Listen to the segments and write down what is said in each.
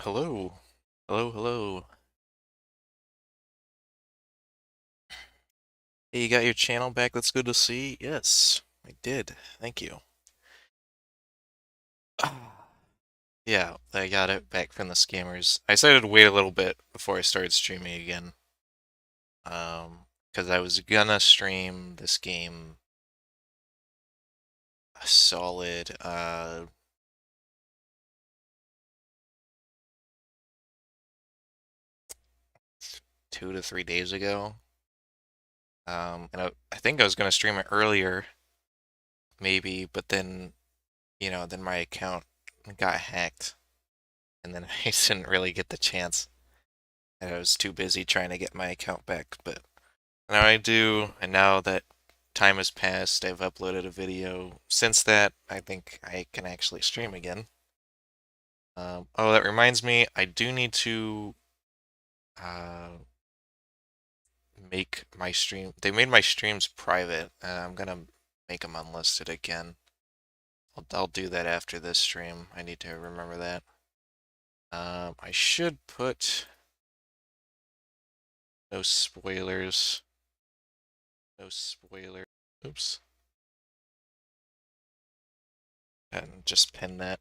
Hello. Hello, hello. Hey, you got your channel back? That's good to see. Yes, I did. Thank you. Ah. Yeah, I got it back from the scammers. I decided to wait a little bit before I started streaming again. Because I was gonna stream this game a solid, 2 to 3 days ago. And I think I was gonna stream it earlier, maybe, but then my account got hacked, and then I didn't really get the chance. And I was too busy trying to get my account back. But now I do, and now that time has passed, I've uploaded a video. Since that, I think I can actually stream again. Oh, that reminds me, I do need to uh, make my stream. They made my streams private, and I'm gonna make them unlisted again. I'll do that after this stream. I need to remember that. I should put no spoilers. No spoiler. Oops. And just pin that.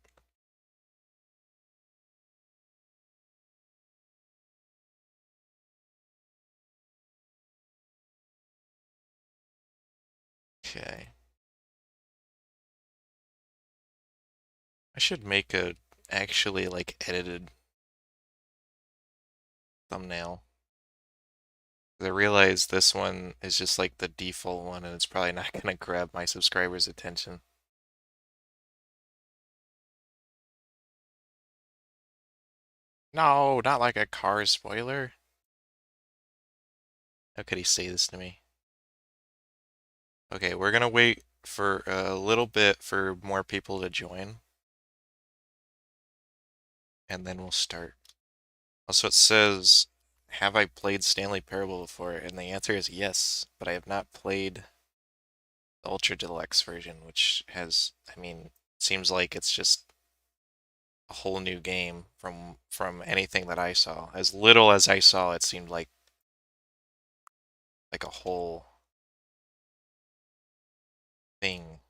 Okay. I should make a actually like edited thumbnail. I realize this one is just like the default one and it's probably not gonna grab my subscribers' attention. No, not like a car spoiler. How could he say this to me? Okay, we're gonna wait for a little bit for more people to join, and then we'll start. Also, it says, have I played Stanley Parable before? And the answer is yes, but I have not played the Ultra Deluxe version, which has, I mean, seems like it's just a whole new game from anything that I saw. As little as I saw, it seemed like a whole thing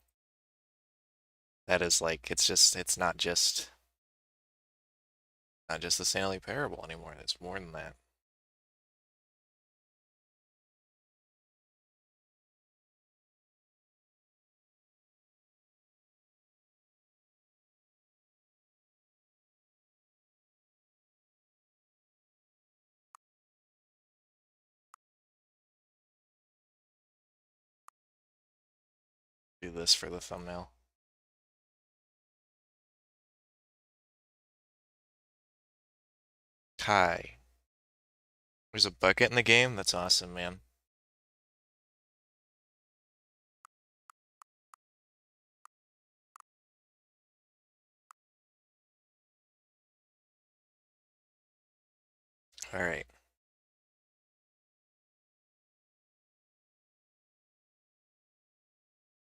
that is like it's not just the Stanley Parable anymore. It's more than that. Do this for the thumbnail. Kai. There's a bucket in the game? That's awesome, man. Alright.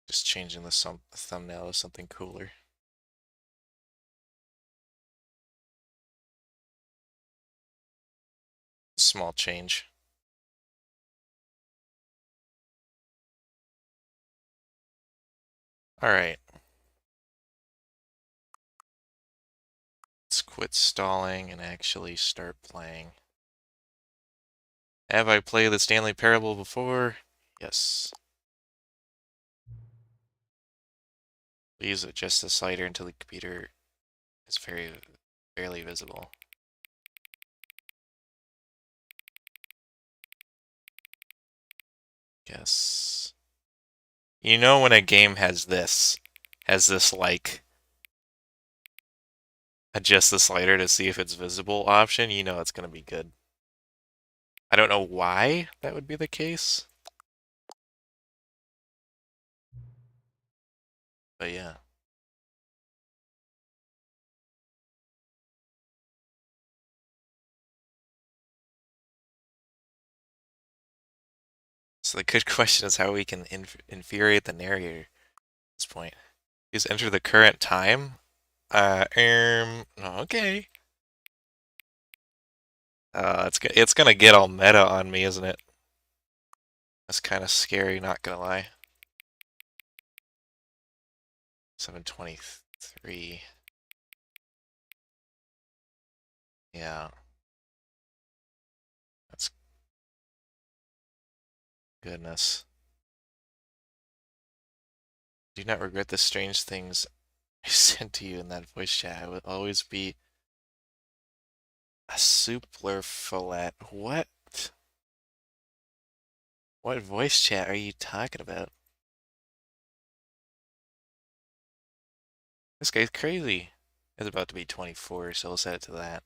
Just changing the thumbnail to something cooler. Small change. Alright. Let's quit stalling and actually start playing. Have I played the Stanley Parable before? Yes. Please adjust the slider until the computer is barely visible. Yes. You know when a game has this like adjust the slider to see if it's visible option, you know it's gonna be good. I don't know why that would be the case, but yeah. So the good question is how we can infuriate the narrator at this point. Just enter the current time. Okay. It's gonna get all meta on me, isn't it? That's kind of scary, not gonna lie. 723. Yeah. That's goodness. Do not regret the strange things I sent to you in that voice chat. I will always be a super fillet. What? What voice chat are you talking about? This guy's crazy. It's about to be 24, so we'll set it to that.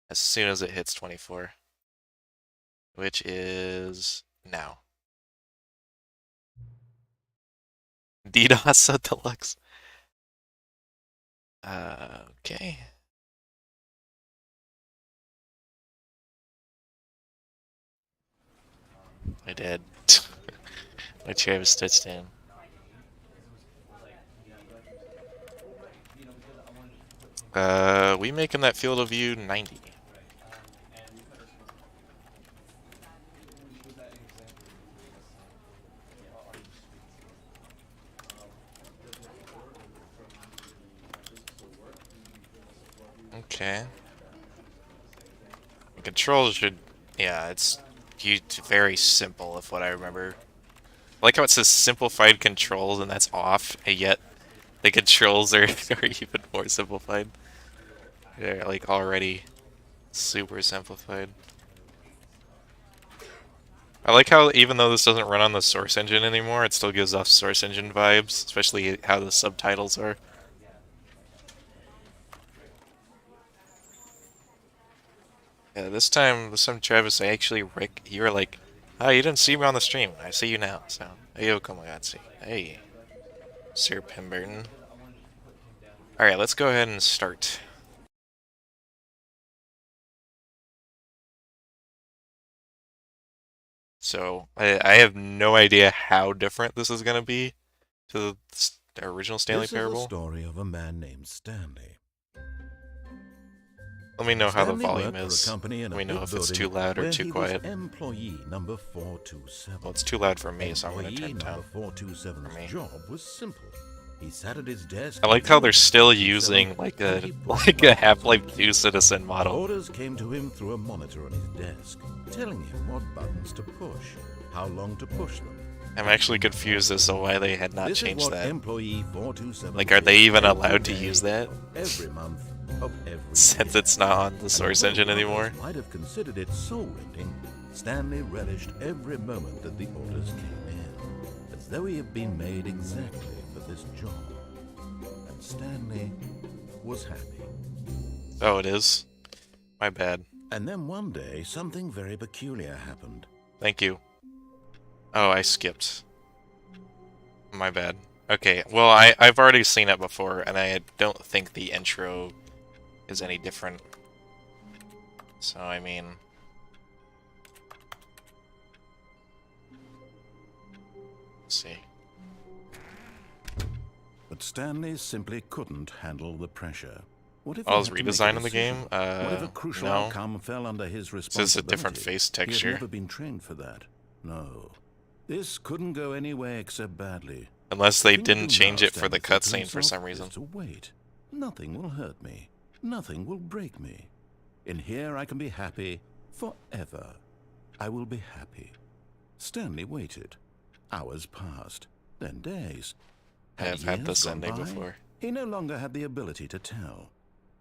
As soon as it hits 24. Which is now. DDoS Deluxe. Okay. I did. My chair was stitched in. We making that field of view 90. Okay. The controls should, yeah, it's very simple if what I remember. I like how it says simplified controls and that's off, and yet the controls are, are even more simplified. They're like already super simplified. I like how even though this doesn't run on the Source Engine anymore, it still gives off Source Engine vibes, especially how the subtitles are. Yeah, this time, Travis, Rick, you were like, oh, you didn't see me on the stream. I see you now, so. Hey, Komegatze. Hey, Sir Pemberton. Alright, let's go ahead and start. So, I have no idea how different this is going to be to the original Stanley Parable. This is the story of a man named Stanley. Let me know how the Stanley volume worked is. for a company in Let me a know big if it's building too loud or where too he quiet. was employee number 427. Well, it's too loud for me, so I'm going to turn it Employee down. number 427's job was simple. He sat at his desk. I like how they're still using like a Half-Life 2 Citizen model. Orders came to him through a monitor on his desk, telling him what buttons to push, how long to push them. I'm actually confused as to why they had not changed that. Employee 427 like, are they even allowed to use that? Every month of every Since year. it's not on the Source Engine anymore. Might have considered it soul-rending. Stanley relished every moment that the orders came in, as though he had been made exactly for this job. And Stanley was happy. Oh, it is? My bad. And then one day, something very peculiar happened. Thank you. Oh, I skipped. My bad. Okay, well, I've already seen it before, and I don't think the intro is any different. So, I mean... Let's see. But Stanley simply couldn't handle the pressure. What if Oh, is redesign in the game? What if a crucial no. outcome fell under his responsibility? This is a different face texture. He had never been trained for that. No. This couldn't go any way except badly. Unless they didn't change it for the cutscene for some reason. To wait. Nothing will hurt me. Nothing will break me. In here I can be happy forever. I will be happy. Stanley waited. Hours passed. Then days. I've had this ending before. He no longer had the ability to tell.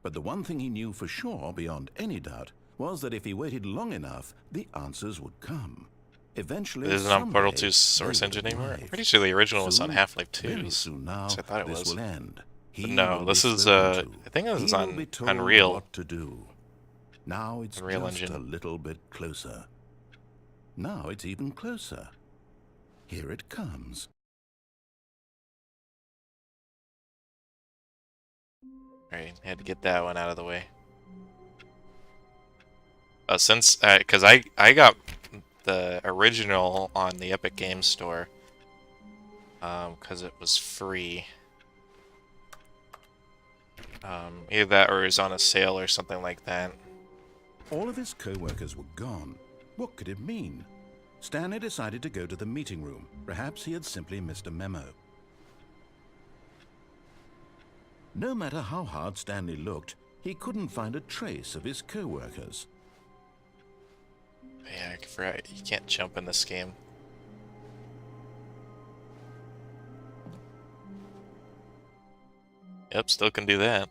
But the one thing he knew for sure, beyond any doubt, was that if he waited long enough, the answers would come. Eventually, this isn't on Portal 2's Source Engine anymore? I'm pretty sure the original was on Half-Life 2. Soon now, I thought it was. Will end. But no, this is, I think this is on Unreal. What to do. Now it's Unreal just Engine. a little bit closer. Now it's even closer. Here it comes. Alright, had to get that one out of the way. Since, because I got the original on the Epic Games Store, because it was free. Either that or it was on a sale or something like that. All of his co-workers were gone. What could it mean? Stanley decided to go to the meeting room. Perhaps he had simply missed a memo. No matter how hard Stanley looked, he couldn't find a trace of his co-workers. Yeah, I forgot you can't jump in this game. Yep, still can do that.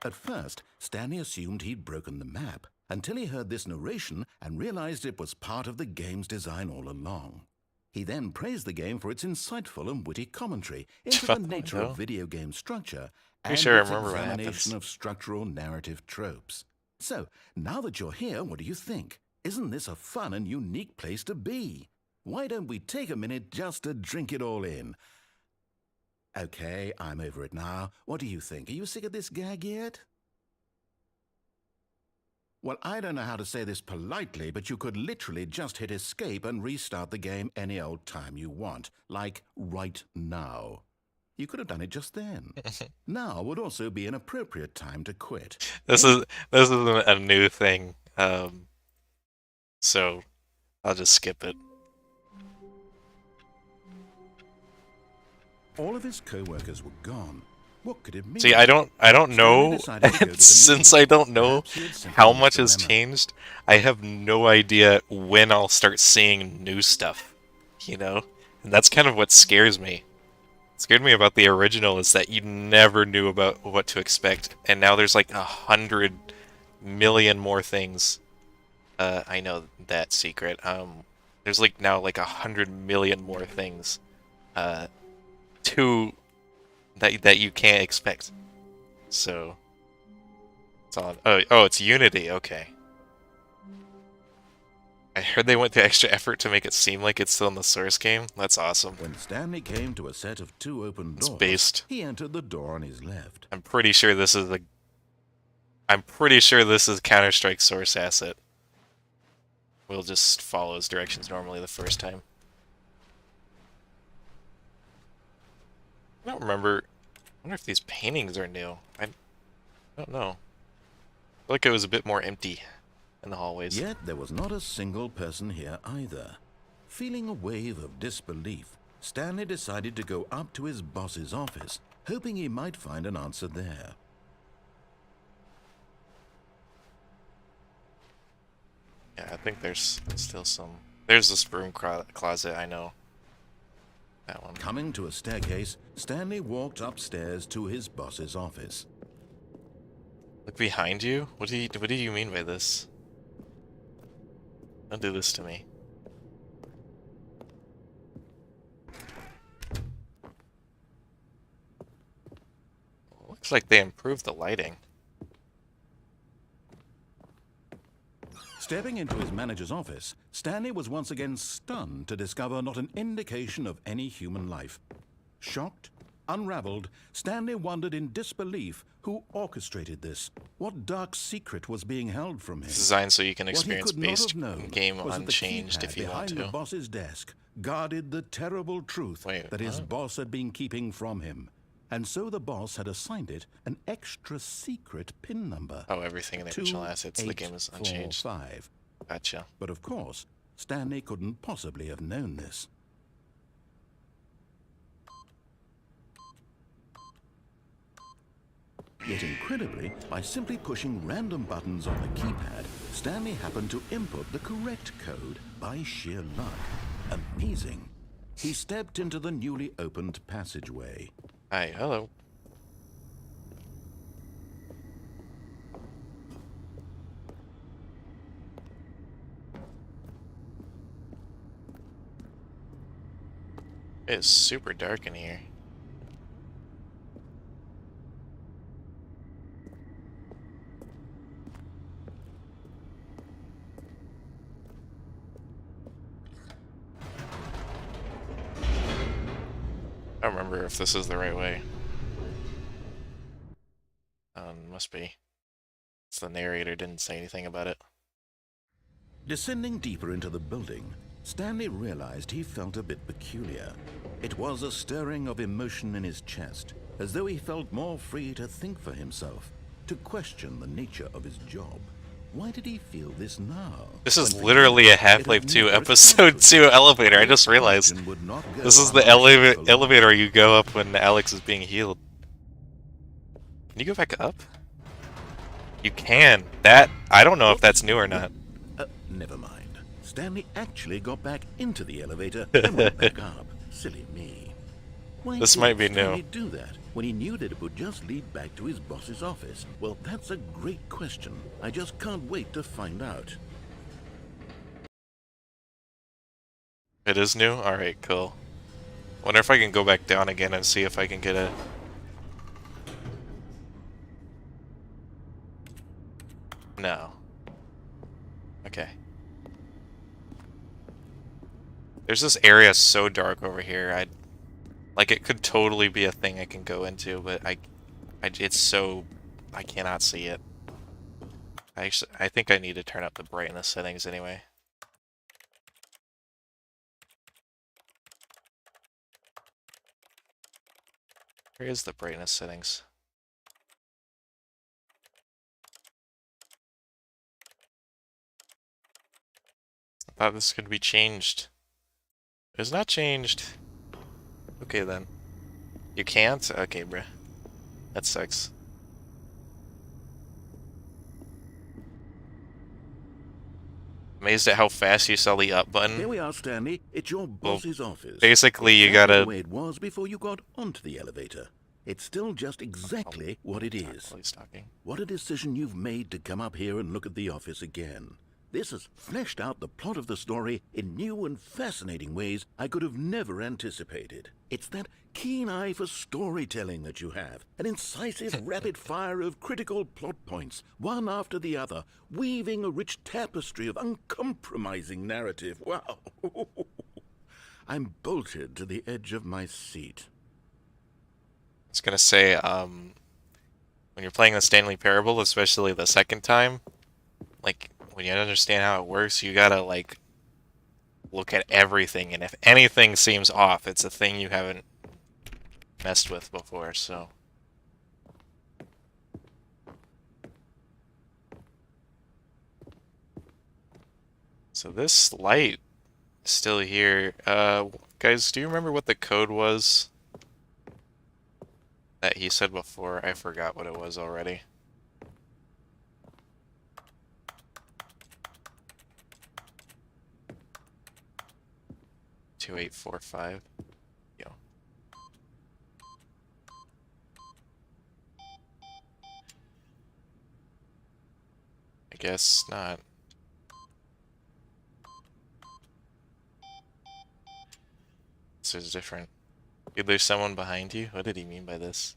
At first, Stanley assumed he'd broken the map, until he heard this narration and realized it was part of the game's design all along. He then praised the game for its insightful and witty commentary into the nature of video game structure and its examination of structural narrative tropes. So, now that you're here, what do you think? Isn't this a fun and unique place to be? Why don't we take a minute just to drink it all in? Okay, I'm over it now. What do you think? Are you sick of this gag yet? Well, I don't know how to say this politely, but you could literally just hit escape and restart the game any old time you want, like right now. You could have done it just then. Now would also be an appropriate time to quit. This is a new thing, so I'll just skip it. All of his co-workers were gone. What could it mean? See, I don't know, and since I don't know how much has changed, I have no idea when I'll start seeing new stuff, you know? And that's kind of what scares me. What scared me about the original is that you never knew about what to expect, and now there's like 100 million more things. I know that secret. There's like now like 100 million more things, that you can't expect. So it's on. Oh, it's Unity. Okay. I heard they went to extra effort to make it seem like it's still in the source game. That's awesome. When Stanley came to a set of 2 open doors, it's based. He entered the door on his left. I'm pretty sure this is Counter-Strike source asset. We'll just follow his directions normally the first time. I don't remember. I wonder if these paintings are new. I don't know. I feel like it was a bit more empty in the hallways. Yet there was not a single person here either. Feeling a wave of disbelief, Stanley decided to go up to his boss's office, hoping he might find an answer there. Yeah, I think there's still some. There's this broom closet, I know. That one. Coming to a staircase, Stanley walked upstairs to his boss's office. Look behind you? What do you mean by this? Don't do this to me. Looks like they improved the lighting. Stepping into his manager's office, Stanley was once again stunned to discover not an indication of any human life. Shocked, unraveled, Stanley wondered in disbelief who orchestrated this. What dark secret was being held from him? It's designed so you can experience base game unchanged if you want to. The boss's desk guarded the terrible truth that his boss had been keeping from him. And so the boss had assigned it an extra secret PIN number. Oh, everything in the original assets, the game is unchanged. 5. Gotcha. But of course, Stanley couldn't possibly have known this. Yet incredibly, by simply pushing random buttons on the keypad, Stanley happened to input the correct code by sheer luck. Amazing. He stepped into the newly opened passageway. Hi, hello. It is super dark in here. I don't remember if this is the right way. Must be. It's the narrator didn't say anything about it. Descending deeper into the building, Stanley realized he felt a bit peculiar. It was a stirring of emotion in his chest, as though he felt more free to think for himself, to question the nature of his job. Why did he feel this now? This is When for literally a years it Half-Life had 2 never episode occurred to 2 him. elevator. I This just realized. question would not This go is the unanswered for long. elevator you go up when Alex is being healed. Can you go back up? You can. That, I don't know if that's new or not. Never mind. Stanley actually got back into the elevator and went back up. Silly me. Why This did might be Stanley new. do that when he knew that it would just lead back to his boss's office? Well, that's a great question. I just can't wait to find out. It is new? Alright, cool. Wonder if I can go back down again and see if I can get a... No. Okay. There's this area so dark over here. Like, it could totally be a thing I can go into, but it's so... I cannot see it. I think I need to turn up the brightness settings anyway. Where is the brightness settings? I thought this could be changed. It's not changed. Okay then. You can't? Okay, bruh. That sucks. Amazed at how fast you saw the up button. Here we are, Stanley. It's your boss's office. Basically, you Exactly gotta... the way it was before you got onto the elevator. It's still just exactly what it is. Please talking. What a decision you've made to come up here and look at the office again. This has fleshed out the plot of the story in new and fascinating ways I could have never anticipated. It's that keen eye for storytelling that you have, an incisive rapid fire of critical plot points, one after the other, weaving a rich tapestry of uncompromising narrative. Wow. I'm bolted to the edge of my seat. I was gonna say, when you're playing the Stanley Parable, especially the second time, like, when you understand how it works, you gotta, like, look at everything, and if anything seems off, it's a thing you haven't messed with before, so... So this light is still here. Guys, do you remember what the code was that he said before? I forgot what it was already. Two 2845. Yo. I guess not. This is different. Dude, there's someone behind you? What did he mean by this?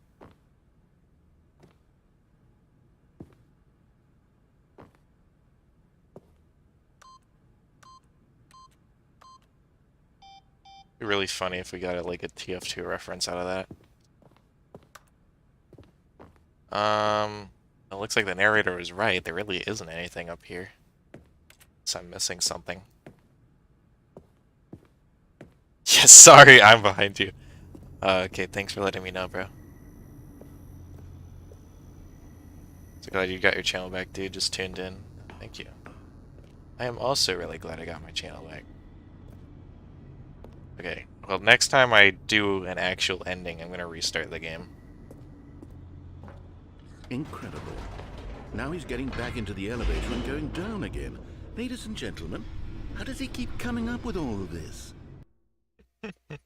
It'd be really funny if we got like a TF2 reference out of that. It looks like the narrator was right. There really isn't anything up here. So I'm missing something. Yes, sorry, I'm behind you. Okay, thanks for letting me know, bro. So glad you got your channel back, dude. Just tuned in. Thank you. I am also really glad I got my channel back. Okay, well, next time I do an actual ending, I'm gonna restart the game. Incredible. Now he's getting back into the elevator and going down again. Ladies and gentlemen, how does he keep coming up with all of this? The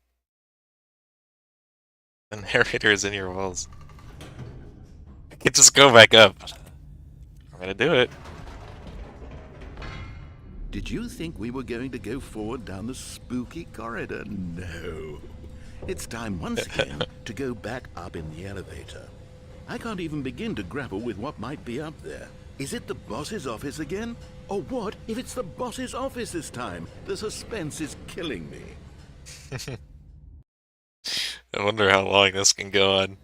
narrator is in your walls. I can just go back up. I'm gonna do it. Did you think we were going to go forward down the spooky corridor? No. It's time once again to go back up in the elevator. I can't even begin to grapple with what might be up there. Is it the boss's office again? Or what if it's the boss's office this time? The suspense is killing me. I wonder how long this can go on.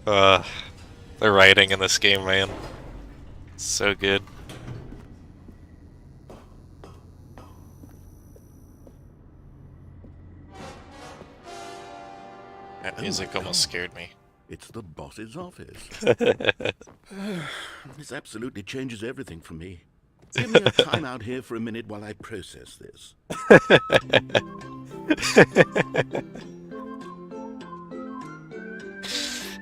The writing in this game, man. So good. That music almost scared me. It's the boss's office. This absolutely changes everything for me. Give me a time out here for a minute while I process this.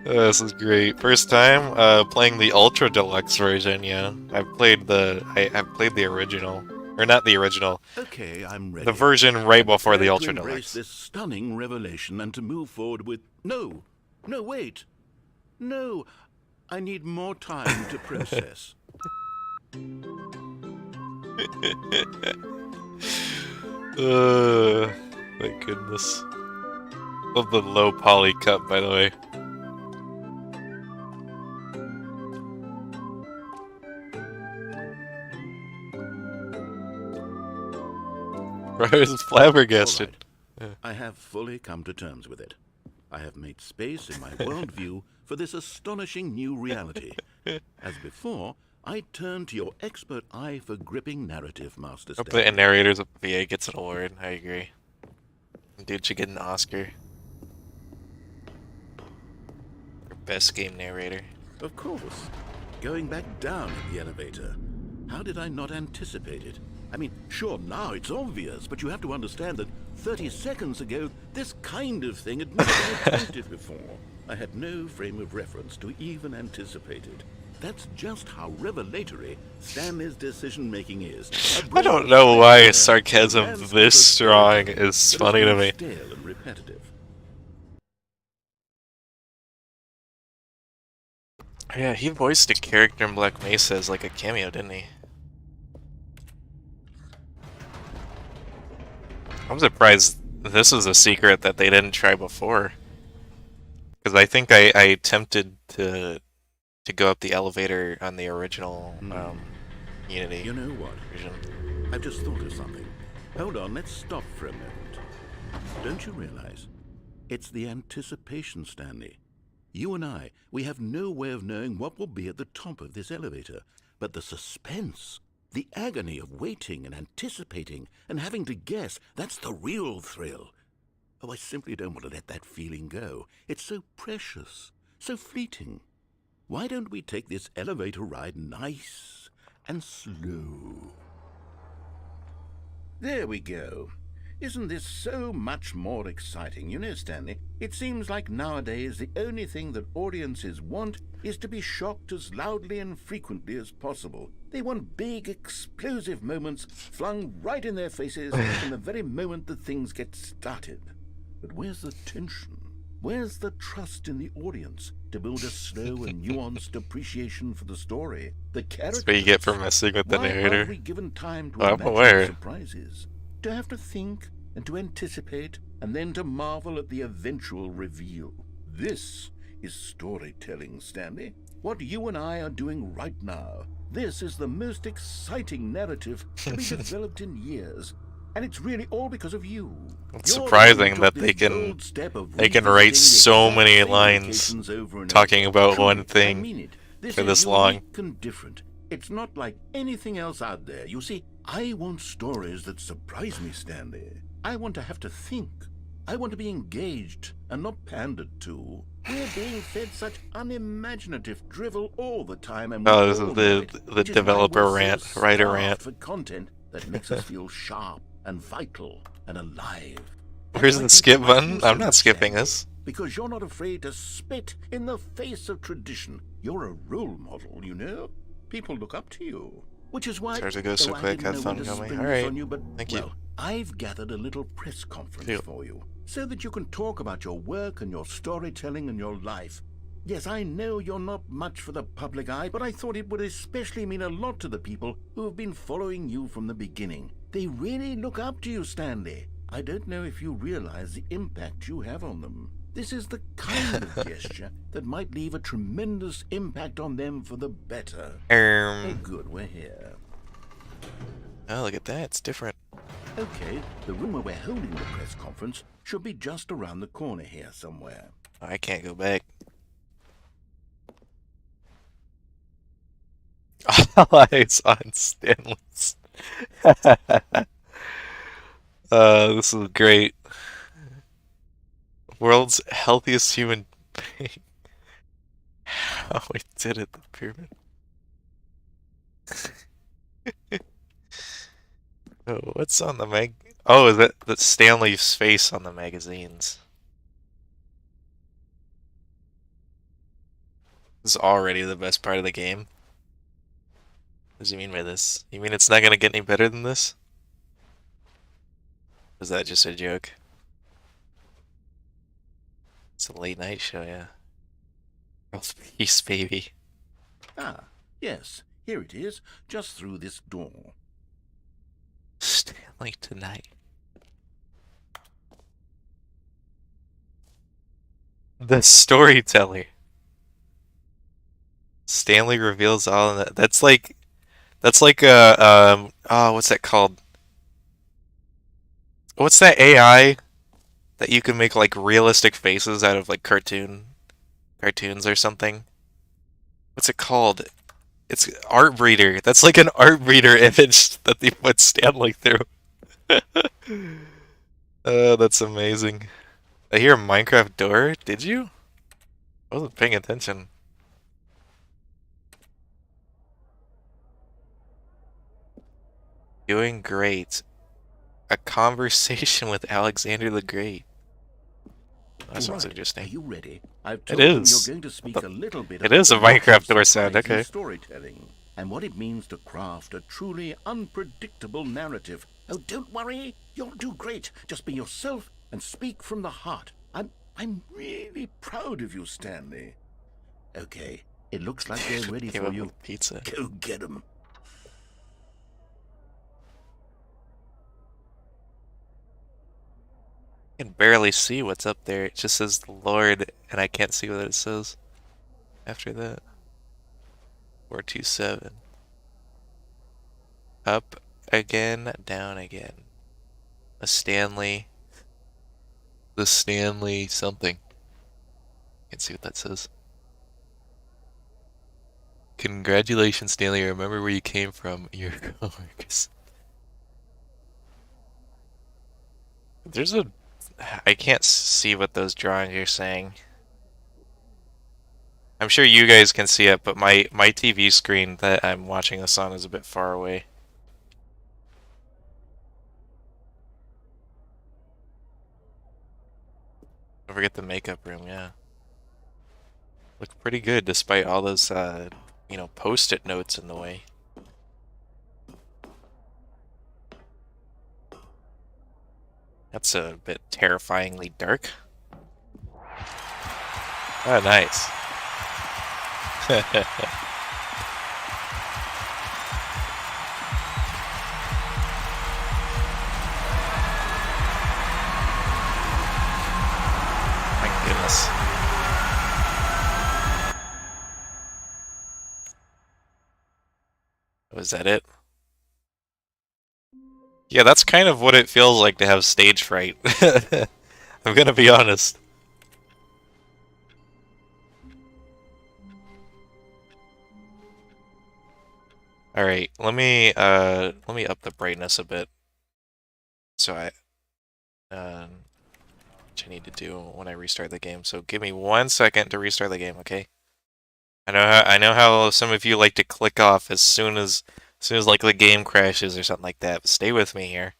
This is great. First time playing the Ultra Deluxe version. Yeah, I've played the original, or not the original, Okay, I'm the ready. version right I'm before the prepared to Ultra embrace Deluxe. this stunning revelation and to move forward with... No! No, wait! No! I need more time to process. My goodness. Love the low poly cut, by the way. I was All flabbergasted. right. I have fully come to terms with it. I have made space in my worldview for this astonishing new reality. As before, I turn to your expert eye for gripping narrative, Master Hope the Stanley. narrators of VA gets an award. I agree. Dude should get an Oscar for best game narrator. Of course. Going back down in the elevator. How did I not anticipate it? I mean, sure, now it's obvious, but you have to understand that 30 seconds ago, this kind of thing had never been attempted before. I had no frame of reference to even anticipate it. That's just how revelatory Stanley's decision-making is. I don't know why sarcasm this strong is funny to me. Stale and repetitive. Yeah, he voiced a character in Black Mesa as like a cameo, didn't he? I'm surprised this was a secret that they didn't try before. Because I think I attempted to go up the elevator on the original Unity You know what? version. I've just thought of something. Hold on, let's stop for a moment. Don't you realize? It's the anticipation, Stanley. You and I, we have no way of knowing what will be at the top of this elevator. But the suspense, the agony of waiting and anticipating and having to guess, that's the real thrill. Oh, I simply don't want to let that feeling go. It's so precious, so fleeting. Why don't we take this elevator ride nice and slow? There we go. Isn't this so much more exciting? You know, Stanley, it seems like nowadays the only thing that audiences want is to be shocked as loudly and frequently as possible. They want big, explosive moments flung right in their faces from the very moment that things get started. But where's the tension? Where's the trust in the audience to build a slow and nuanced appreciation for the story, the characters? That's what you get for messing with the Why narrator. aren't we given time to I'm imagine aware. surprises? To have to think and to anticipate and then to marvel at the eventual reveal. This is storytelling, Stanley. What you and I are doing right now. This is the most exciting narrative to be developed in years. And it's really all because of you. It's You're surprising the one who that took they this can bold step of they can write revisiting the so exact many same lines locations over and talking over. about Truly, one thing I mean it. This for is this long. unique and different. It's not like anything else out there. You see, I want stories that surprise me, Stanley. I want to have to think. I want to be engaged and not pandered to. We're being fed such unimaginative drivel all the time, and Oh, this is the developer rant, writer rant. for content that makes us feel sharp and vital and alive. Where's the skip button? I'm not skipping this. Because you're not afraid to spit in the face of tradition. You're a role model, you know? People look up to you. Which is why... Sorry to go so I quick. didn't Have know fun, when to Comey. spring All this right. on you, but, Thank you. well, I've gathered a little press conference for you, so that you can talk about your work and your storytelling and your life. Yes, I know you're not much for the public eye, but I thought it would especially mean a lot to the people who have been following you from the beginning. They really look up to you, Stanley. I don't know if you realize the impact you have on them. This is the kind of gesture that might leave a tremendous impact on them for the better. Oh, good, we're here. Oh, look at that. It's different. Okay, the room where we're holding the press conference should be just around the corner here somewhere. I can't go back. All eyes on Stanley's. This is great. World's healthiest human being. Oh, we did it, the pyramid. Oh, what's on the mag? Oh, is that Stanley's face on the magazines? This is already the best part of the game. What does he mean by this? You mean it's not gonna get any better than this? Is that just a joke? It's a late night show, yeah. World peace, baby. Ah, yes, here it is, just through this door. Stanley tonight. The storyteller. Stanley reveals all in that. That's like a oh, what's that called? What's that AI that you can make like realistic faces out of like cartoons or something? What's it called? It's art breeder. That's like an art breeder image that they put Stanley through. Oh, that's amazing. I hear a Minecraft door. Did you? I wasn't paying attention. Doing great. A conversation with Alexander the Great. That sounds Right, are interesting. you ready? I've It told them you're is. going to speak a little bit It about is a the logic Minecraft of door sound, surprise in okay. storytelling and what it means to craft a truly unpredictable narrative. Oh, don't worry, you'll do great. Just be yourself and speak from the heart. I'm really proud of you, Stanley. Okay, it looks like they're ready Came for up you. with pizza. Go get them. I can barely see what's up there. It just says the Lord, and I can't see what it says after that. 427. Up again, down again. A Stanley. The Stanley something. Can't see what that says. Congratulations, Stanley. I remember where you came from. Your coworkers. There's a. I can't see what those drawings are saying. I'm sure you guys can see it, but my TV screen that I'm watching this on is a bit far away. Don't forget the makeup room, yeah. Look pretty good despite all those, post-it notes in the way. That's a bit terrifyingly dark. Oh, nice. My goodness. Was that it? Yeah, that's kind of what it feels like to have stage fright. I'm gonna be honest. All right, let me up the brightness a bit. So which I need to do when I restart the game. So give me 1 second to restart the game, okay? I know how some of you like to click off as soon as like the game crashes or something like that. But stay with me here.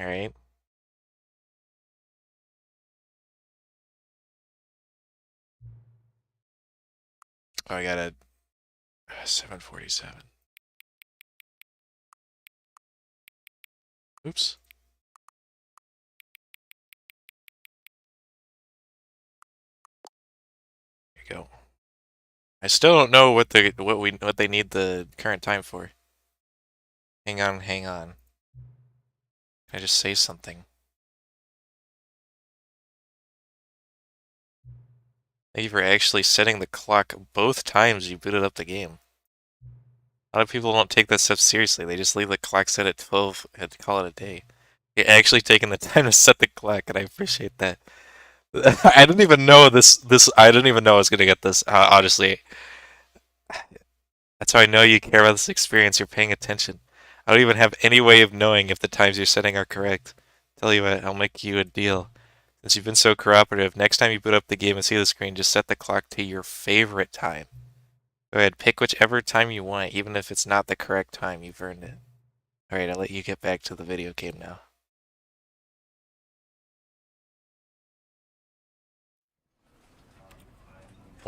All right. Oh, I got a 747. Oops. There you go. I still don't know what they need the current time for. Hang on, hang on. Can I just say something? Thank you for actually setting the clock both times you booted up the game. A lot of people don't take that stuff seriously. They just leave the clock set at 12 and call it a day. You're actually taking the time to set the clock, and I appreciate that. I didn't even know this. I didn't even know I was gonna get this. Honestly, that's how I know you care about this experience. You're paying attention. I don't even have any way of knowing if the times you're setting are correct. Tell you what, I'll make you a deal. Since you've been so cooperative, next time you boot up the game and see the screen, just set the clock to your favorite time. Go ahead, pick whichever time you want, even if it's not the correct time. You've earned it. Alright, I'll let you get back to the video game now.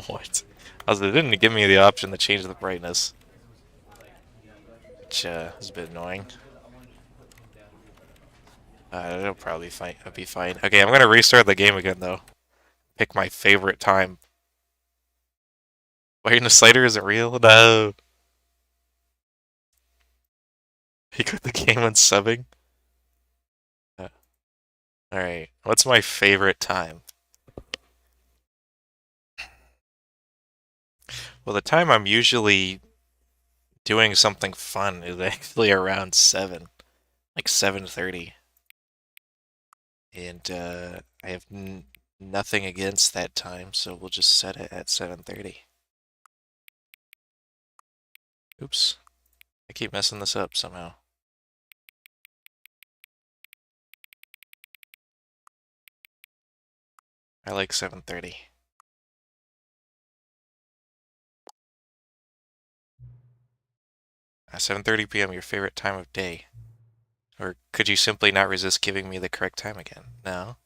What? Also, it didn't give me the option to change the brightness, which is a bit annoying. It'll probably fine. It'll be fine. Okay, I'm gonna restart the game again though. Pick my favorite time. Wait, the slider isn't real? No. He quit the game when subbing? Uh, Alright, what's my favorite time? Well, the time I'm usually doing something fun is actually around 7. Like 7:30. And I have nothing against that time, so we'll just set it at 7:30. Oops. I keep messing this up somehow. I like 7:30. 7:30 p.m. your favorite time of day. Or could you simply not resist giving me the correct time again? No.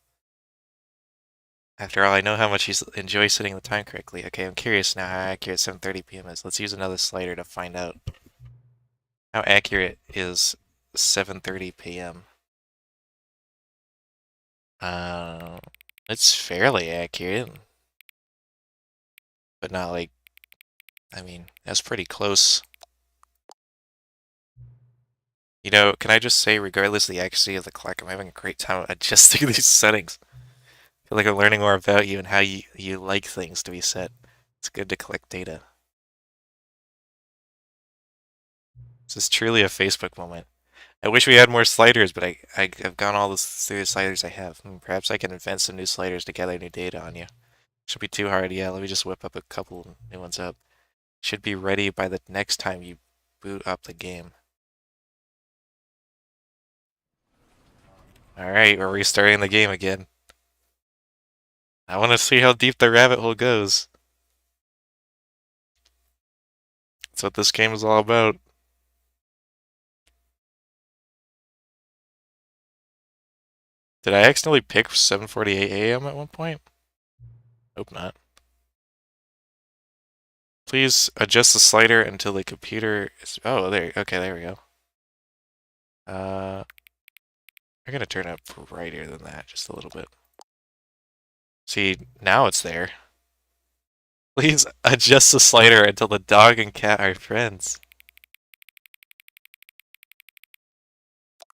After all, I know how much you enjoy setting the time correctly. Okay, I'm curious now how accurate 7:30 p.m. is. Let's use another slider to find out. How accurate is 7:30 p.m.? Uh, it's fairly accurate, but not like, I mean, that's pretty close. You know, can I just say, regardless of the accuracy of the clock, I'm having a great time adjusting these settings. I feel like I'm learning more about you and how you like things to be set. It's good to collect data. This is truly a Facebook moment. I wish we had more sliders, but I've gone all through the sliders I have. Perhaps I can invent some new sliders to gather new data on you. Should be too hard. Yeah, let me just whip up a couple new ones up. Should be ready by the next time you boot up the game. Alright, we're restarting the game again. I want to see how deep the rabbit hole goes. That's what this game is all about. Did I accidentally pick 7:48 a.m. at one point? Hope not. Please adjust the slider until the computer is... Oh, there. Okay, there we go. I'm gonna turn it up brighter than that, just a little bit. See, now it's there. Please adjust the slider until the dog and cat are friends.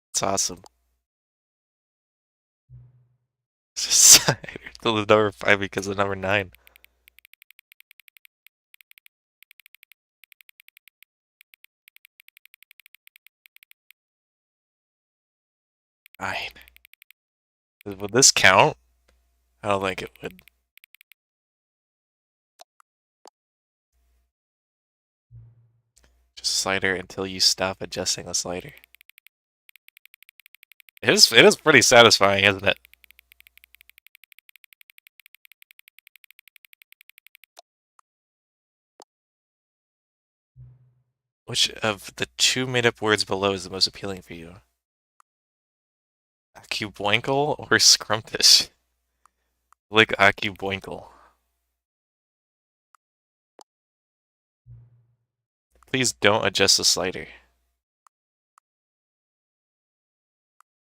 It's awesome. Just till the number 5 because of number 9. Fine. Would this count? I don't think it would. Just slider until you stop adjusting the slider. It is pretty satisfying, isn't it? Which of the two made-up words below is the most appealing for you? Acuboinkle or scrumptious? Like acuboinkle. Please don't adjust the slider.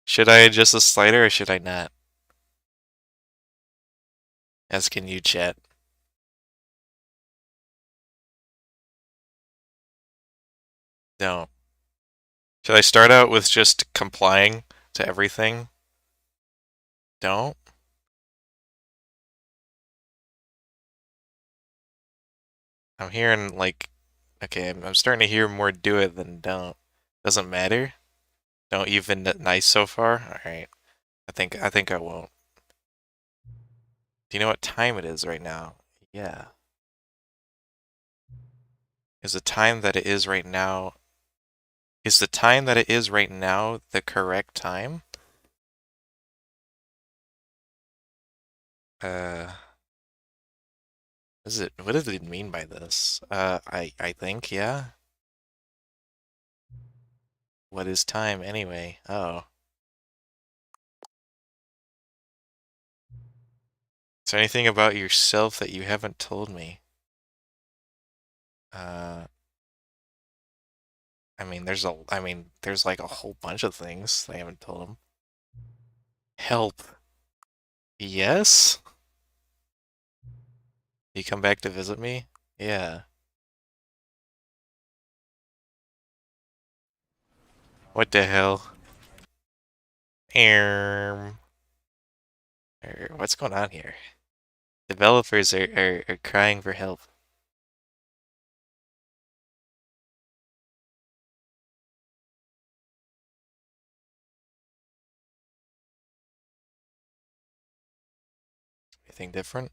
Should I adjust the slider or should I not? Asking you, chat. Don't. Should I start out with just complying to everything? Don't? I'm hearing like, okay, I'm starting to hear more do it than don't. Doesn't matter? Don't even nice so far? Alright. I think I won't. Do you know what time it is right now? Yeah. Is the time that it is right now... Is the time that it is right now the correct time? Uh, is it? What does it mean by this? I think, yeah. What is time anyway? Oh. Is there anything about yourself that you haven't told me? Uh, there's like a whole bunch of things I haven't told him. Help. Yes? You come back to visit me? Yeah. What the hell? Erm. What's going on here? Developers are crying for help. Anything different?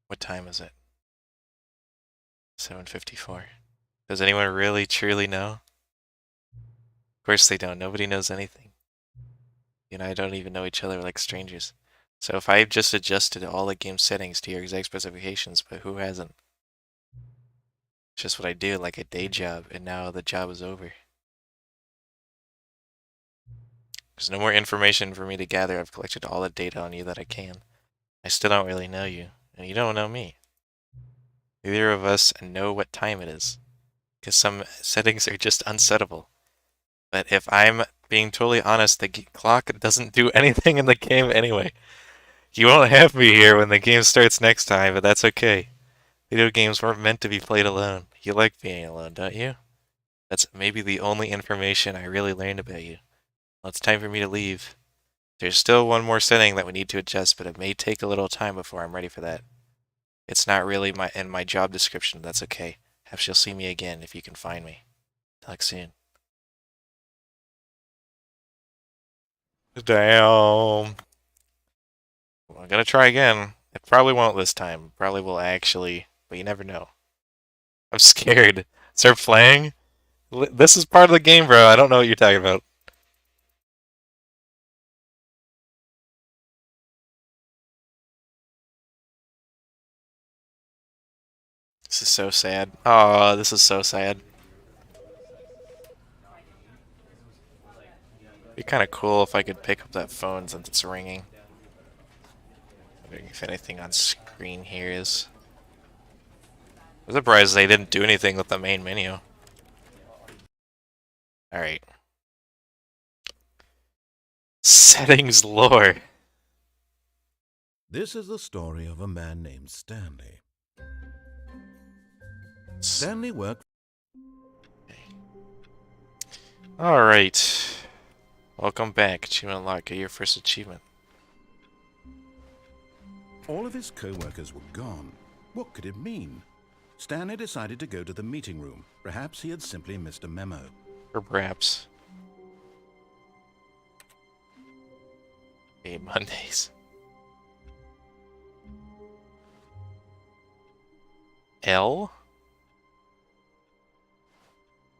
What time is it? 7:54. Does anyone really truly know? Of course they don't. Nobody knows anything. You and I don't even know each other like strangers. So if I just adjusted all the game settings to your exact specifications, but who hasn't? It's just what I do, like a day job, and now the job is over. There's no more information for me to gather. I've collected all the data on you that I can. I still don't really know you, and you don't know me. Neither of us know what time it is, because some settings are just unsettable. But if I'm being totally honest, the clock doesn't do anything in the game anyway. You won't have me here when the game starts next time, but that's okay. Video games weren't meant to be played alone. You like being alone, don't you? That's maybe the only information I really learned about you. Well, it's time for me to leave. There's still one more setting that we need to adjust, but it may take a little time before I'm ready for that. It's not really in my job description. That's okay. Perhaps you'll see me again if you can find me. Talk soon. Damn. I'm gonna try again. It probably won't this time. Probably will actually, but you never know. I'm scared. Start playing? This is part of the game, bro. I don't know what you're talking about. This is so sad. Oh, this is so sad. It'd be kind of cool if I could pick up that phone since it's ringing. Wondering if anything on screen here is. I'm surprised they didn't do anything with the main menu. Alright. Settings lore. This is the story of a man named Stanley. Stanley worked. Alright. Welcome back. Achievement unlocked. Get your first achievement. All of his co-workers were gone. What could it mean? Stanley decided to go to the meeting room. Perhaps he had simply missed a memo. Or perhaps. Hey, Mondays. L?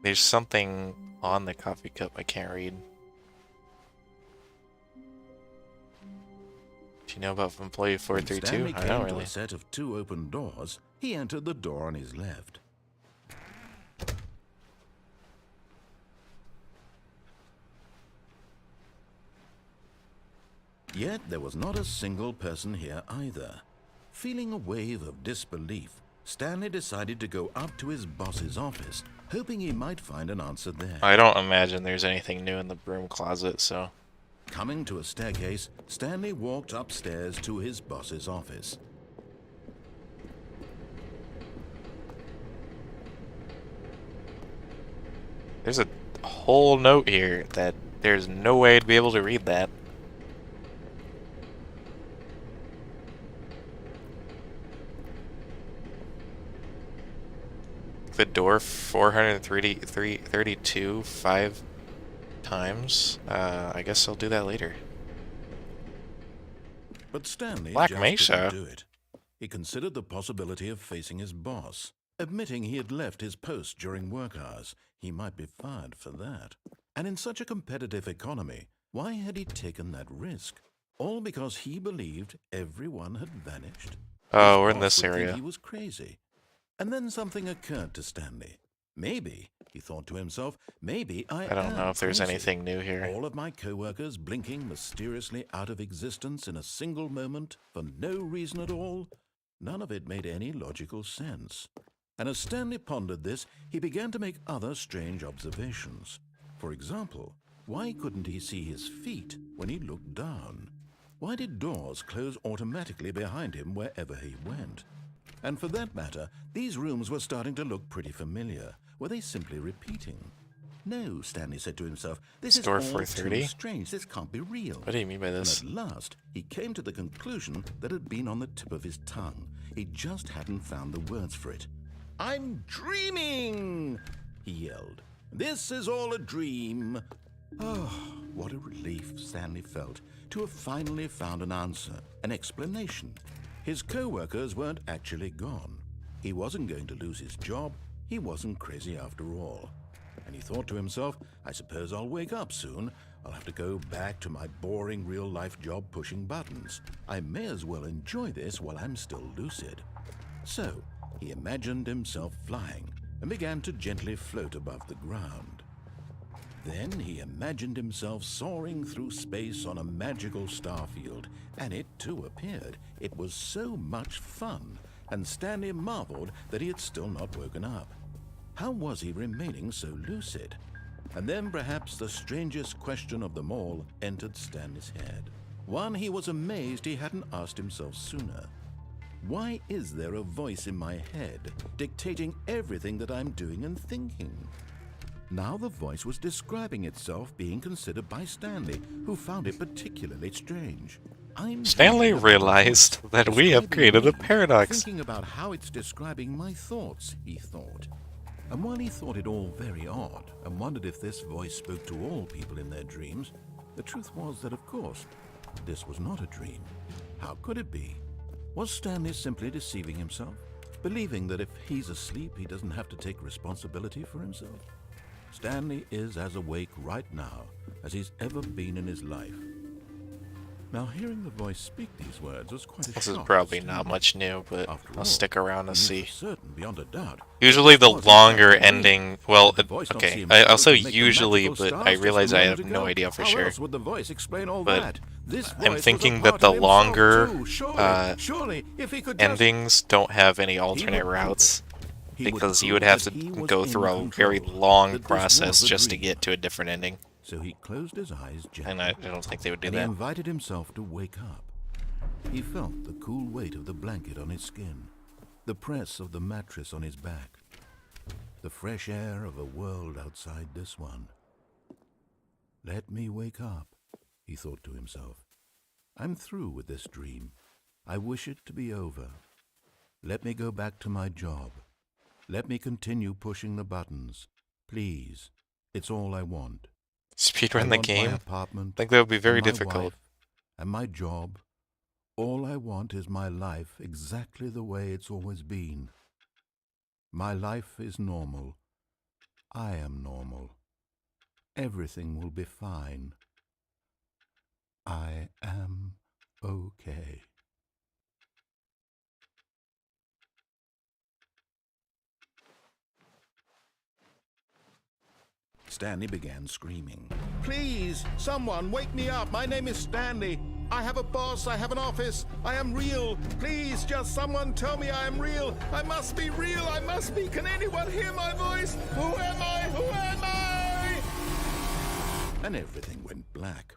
There's something on the coffee cup I can't read. Do you know about employee When 432? Stanley I came don't to really. a set of 2 open doors, he entered the door on his left. Yet there was not a single person here either. Feeling a wave of disbelief, Stanley decided to go up to his boss's office, hoping he might find an answer there. I don't imagine there's anything new in the broom closet, so. Coming to a staircase, Stanley walked upstairs to his boss's office. There's a whole note here that there's no way to be able to read that. The door 432 5 times. I guess I'll do that later. But Stanley Black just Mesa? didn't do it. He considered the possibility of facing his boss. Admitting he had left his post during work hours, he might be fired for that. And in such a competitive economy, why had he taken that risk? All because he believed everyone had vanished. His Oh, we're in boss this would think area. he was crazy. And then something occurred to Stanley. Maybe, he thought to himself, maybe I I don't know am if there's crazy. anything new here. All of my co-workers blinking mysteriously out of existence in a single moment for no reason at all. None of it made any logical sense. And as Stanley pondered this, he began to make other strange observations. For example, why couldn't he see his feet when he looked down? Why did doors close automatically behind him wherever he went? And for that matter, these rooms were starting to look pretty familiar. Were they simply repeating? No, Stanley said to himself, this is Store all 430? too strange. This can't be real. What do you mean by And this? at last, he came to the conclusion that had been on the tip of his tongue. He just hadn't found the words for it. I'm dreaming, he yelled. This is all a dream. Oh, what a relief Stanley felt to have finally found an answer, an explanation. His co-workers weren't actually gone. He wasn't going to lose his job. He wasn't crazy after all. And he thought to himself, I suppose I'll wake up soon. I'll have to go back to my boring real-life job pushing buttons. I may as well enjoy this while I'm still lucid. So, he imagined himself flying and began to gently float above the ground. Then he imagined himself soaring through space on a magical starfield, and it too appeared. It was so much fun, and Stanley marveled that he had still not woken up. How was he remaining so lucid? And then perhaps the strangest question of them all entered Stanley's head. One he was amazed he hadn't asked himself sooner. Why is there a voice in my head dictating everything that I'm doing and thinking? Now the voice was describing itself being considered by Stanley, who found it particularly strange. Stanley realized that we have created a paradox. Thinking about how it's describing my thoughts, he thought. And while he thought it all very odd and wondered if this voice spoke to all people in their dreams, the truth was that, of course, this was not a dream. How could it be? Was Stanley simply deceiving himself, believing that if he's asleep, he doesn't have to take responsibility for himself? Stanley is as awake right now as he's ever been in his life. Now, hearing the voice speak these words was quite a shock. This is probably not much new, but After I'll all, stick around and he knew see. for certain, beyond a doubt, Usually the this was longer exactly the ending, well, the voice don't okay, seem I to also make the usually, magical but stars I just a realize I moment have no ago. idea for How sure. else would the voice explain all But that? This I'm voice was a thinking part that the of himself, longer too. Surely, if he could just... endings don't have any He alternate would routes, He would because you would prove have to that he was go in through a control, very long that this was process a just to dream. get to a different ending, So he closed his eyes gently, and I don't think they would do and he that. invited himself to wake up. He felt the cool weight of the blanket on his skin, the press of the mattress on his back, the fresh air of a world outside this one. Let me wake up, he thought to himself. I'm through with this dream. I wish it to be over. Let me go back to my job. Let me continue pushing the buttons. Please, it's all I want. I Speedrun the want game? my I apartment, think that would be very and my difficult. wife, and my job. All I want is my life exactly the way it's always been. My life is normal. I am normal. Everything will be fine. I am okay. Stanley began screaming. Please, someone wake me up. My name is Stanley. I have a boss. I have an office. I am real. Please, just someone tell me I am real. I must be real. I must be. Can anyone hear my voice? Who am I? Who am I? And everything went black.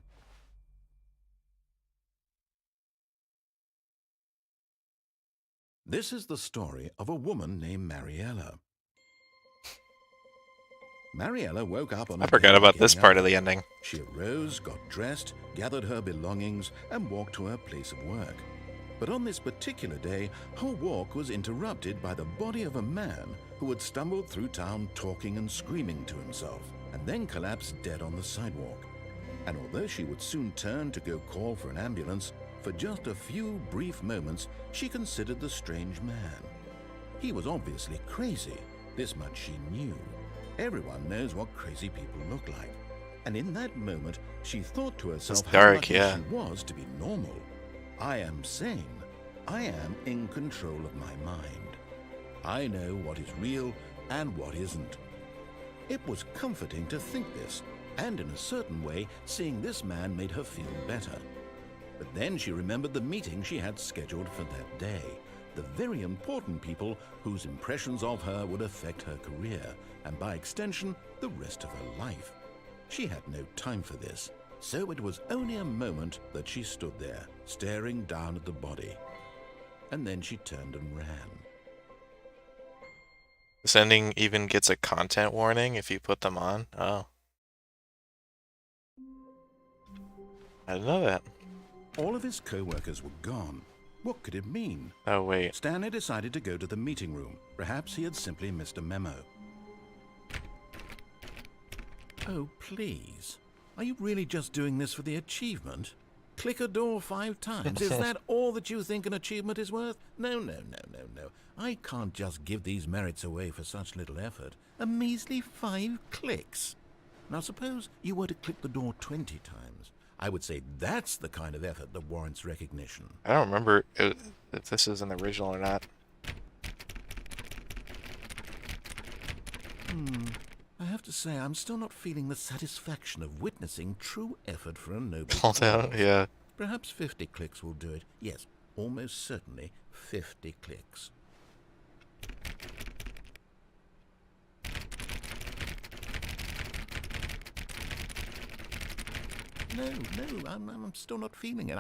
This is the story of a woman named Mariella. Mariella woke up on I a forgot day about this getting part up. of the ending. She arose, got dressed, gathered her belongings, and walked to her place of work. But on this particular day, her walk was interrupted by the body of a man who had stumbled through town talking and screaming to himself, and then collapsed dead on the sidewalk. And although she would soon turn to go call for an ambulance, for just a few brief moments she considered the strange man. He was obviously crazy, this much she knew. Everyone knows what crazy people look like. And in that moment, she thought to It's herself how dark, lucky yeah. she was to be normal. I am sane. I am in control of my mind. I know what is real and what isn't. It was comforting to think this, and in a certain way, seeing this man made her feel better. But then she remembered the meeting she had scheduled for that day. The very important people whose impressions of her would affect her career, and by extension, the rest of her life. She had no time for this, so it was only a moment that she stood there, staring down at the body. And then she turned and ran. This ending even gets a content warning if you put them on. Oh. I didn't know that. All of his co-workers were gone. What could it mean? Oh, wait. Stanley decided to go to the meeting room. Perhaps he had simply missed a memo. Oh, please. Are you really just doing this for the achievement? Click a door 5 times. Is that all that you think an achievement is worth? No. I can't just give these merits away for such little effort. A measly 5 clicks. Now suppose you were to click the door 20 times. I would say that's the kind of effort that warrants recognition. I don't remember if this is an original or not. I have to say, I'm still not feeling the satisfaction of witnessing true effort for a noble Pulled out, cause. yeah. Perhaps 50 clicks will do it. Yes, almost certainly 50 clicks. No, I'm still not feeling it.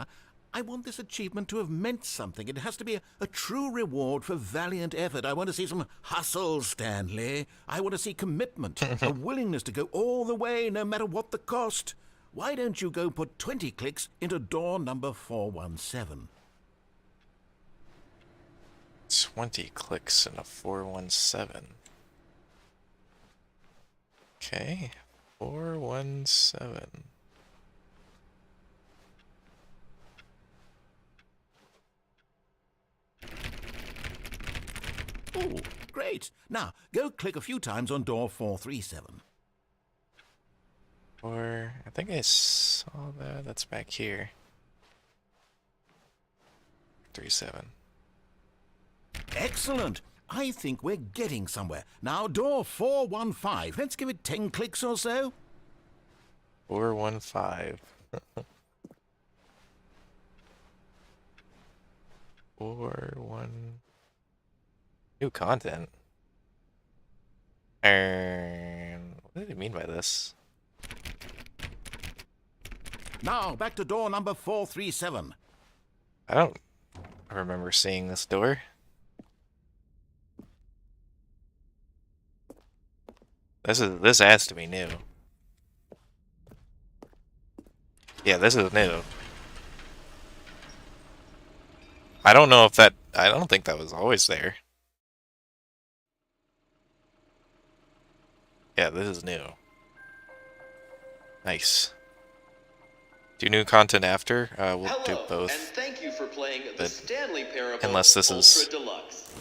I want this achievement to have meant something. It has to be a true reward for valiant effort. I want to see some hustle, Stanley. I want to see commitment, a willingness to go all the way, no matter what the cost. Why don't you go put 20 clicks into door number 417? 20 clicks in a 417. Okay. 417. Oh, great. Now, go click a few times on door 437. Or I think I saw that. That's back here. 37. Excellent. I think we're getting somewhere. Now, door 415. Let's give it 10 clicks or so. 415. 41. New content. And what did he mean by this? Now, back to door number 437. I don't remember seeing this door. This has to be new. Yeah, this is new. I don't know if that... I don't think that was always there. Yeah, this is new. Nice. Do new content after? We'll do both. And thank you for playing the Stanley Parable unless this is... Ultra Deluxe.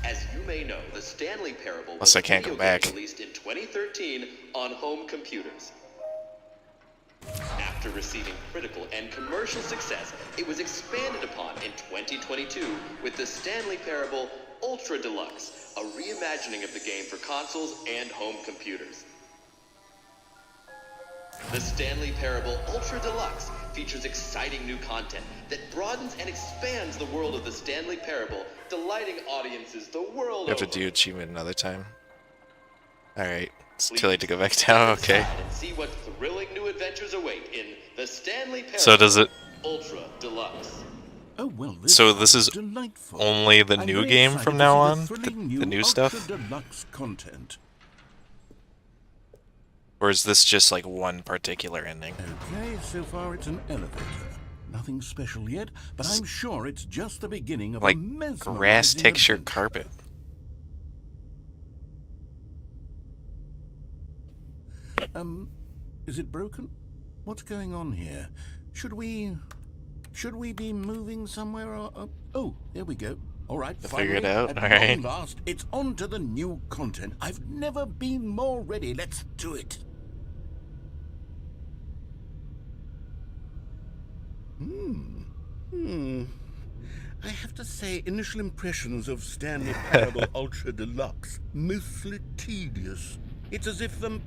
As you may know, the Stanley Parable Unless was I a can't video go back. game released in 2013 on home computers. After receiving critical and commercial success, it was expanded upon in 2022 with the Stanley Parable Ultra Deluxe, a reimagining of the game for consoles and home computers. The Stanley Parable Ultra Deluxe features exciting new content that broadens and expands the world of the Stanley Parable, delighting audiences the world We have to over. do achievement another time. Alright. It's too late to go back down, okay. And see what thrilling new adventures await in the Stanley Parable So does it... Ultra Deluxe. Oh, well, So this is delightful. only the I'm new very game excited from to now see on? thrilling The new stuff? Ultra Deluxe content. Or is this just like one particular ending? Okay, so far it's an elevator. Nothing special yet, but I'm sure it's just the beginning of Like a mesmerizing grass textured adventure. carpet. Is it broken? What's going on here? Should we be moving somewhere or... Oh, there we go. All right, Figure it finally, out, at all right. long last, it's on to the new content. I've never been more ready. Let's do it. I have to say, initial impressions of Stanley Parable Ultra Deluxe, mostly tedious. It's as if The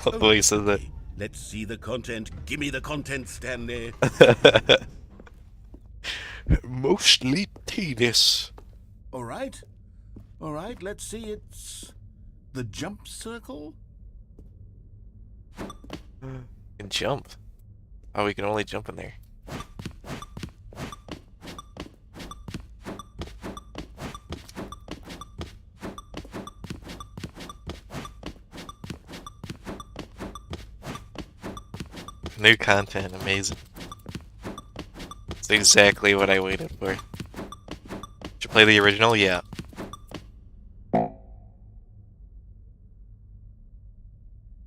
oh, way he says that. okay. Let's see the content. Give me the content, Stanley. Mostly tedious. All right. All right, let's see. It's the jump circle? Can jump. Oh, we can only jump in there. New content, amazing. It's exactly what I waited for. Did you play the original? Yeah.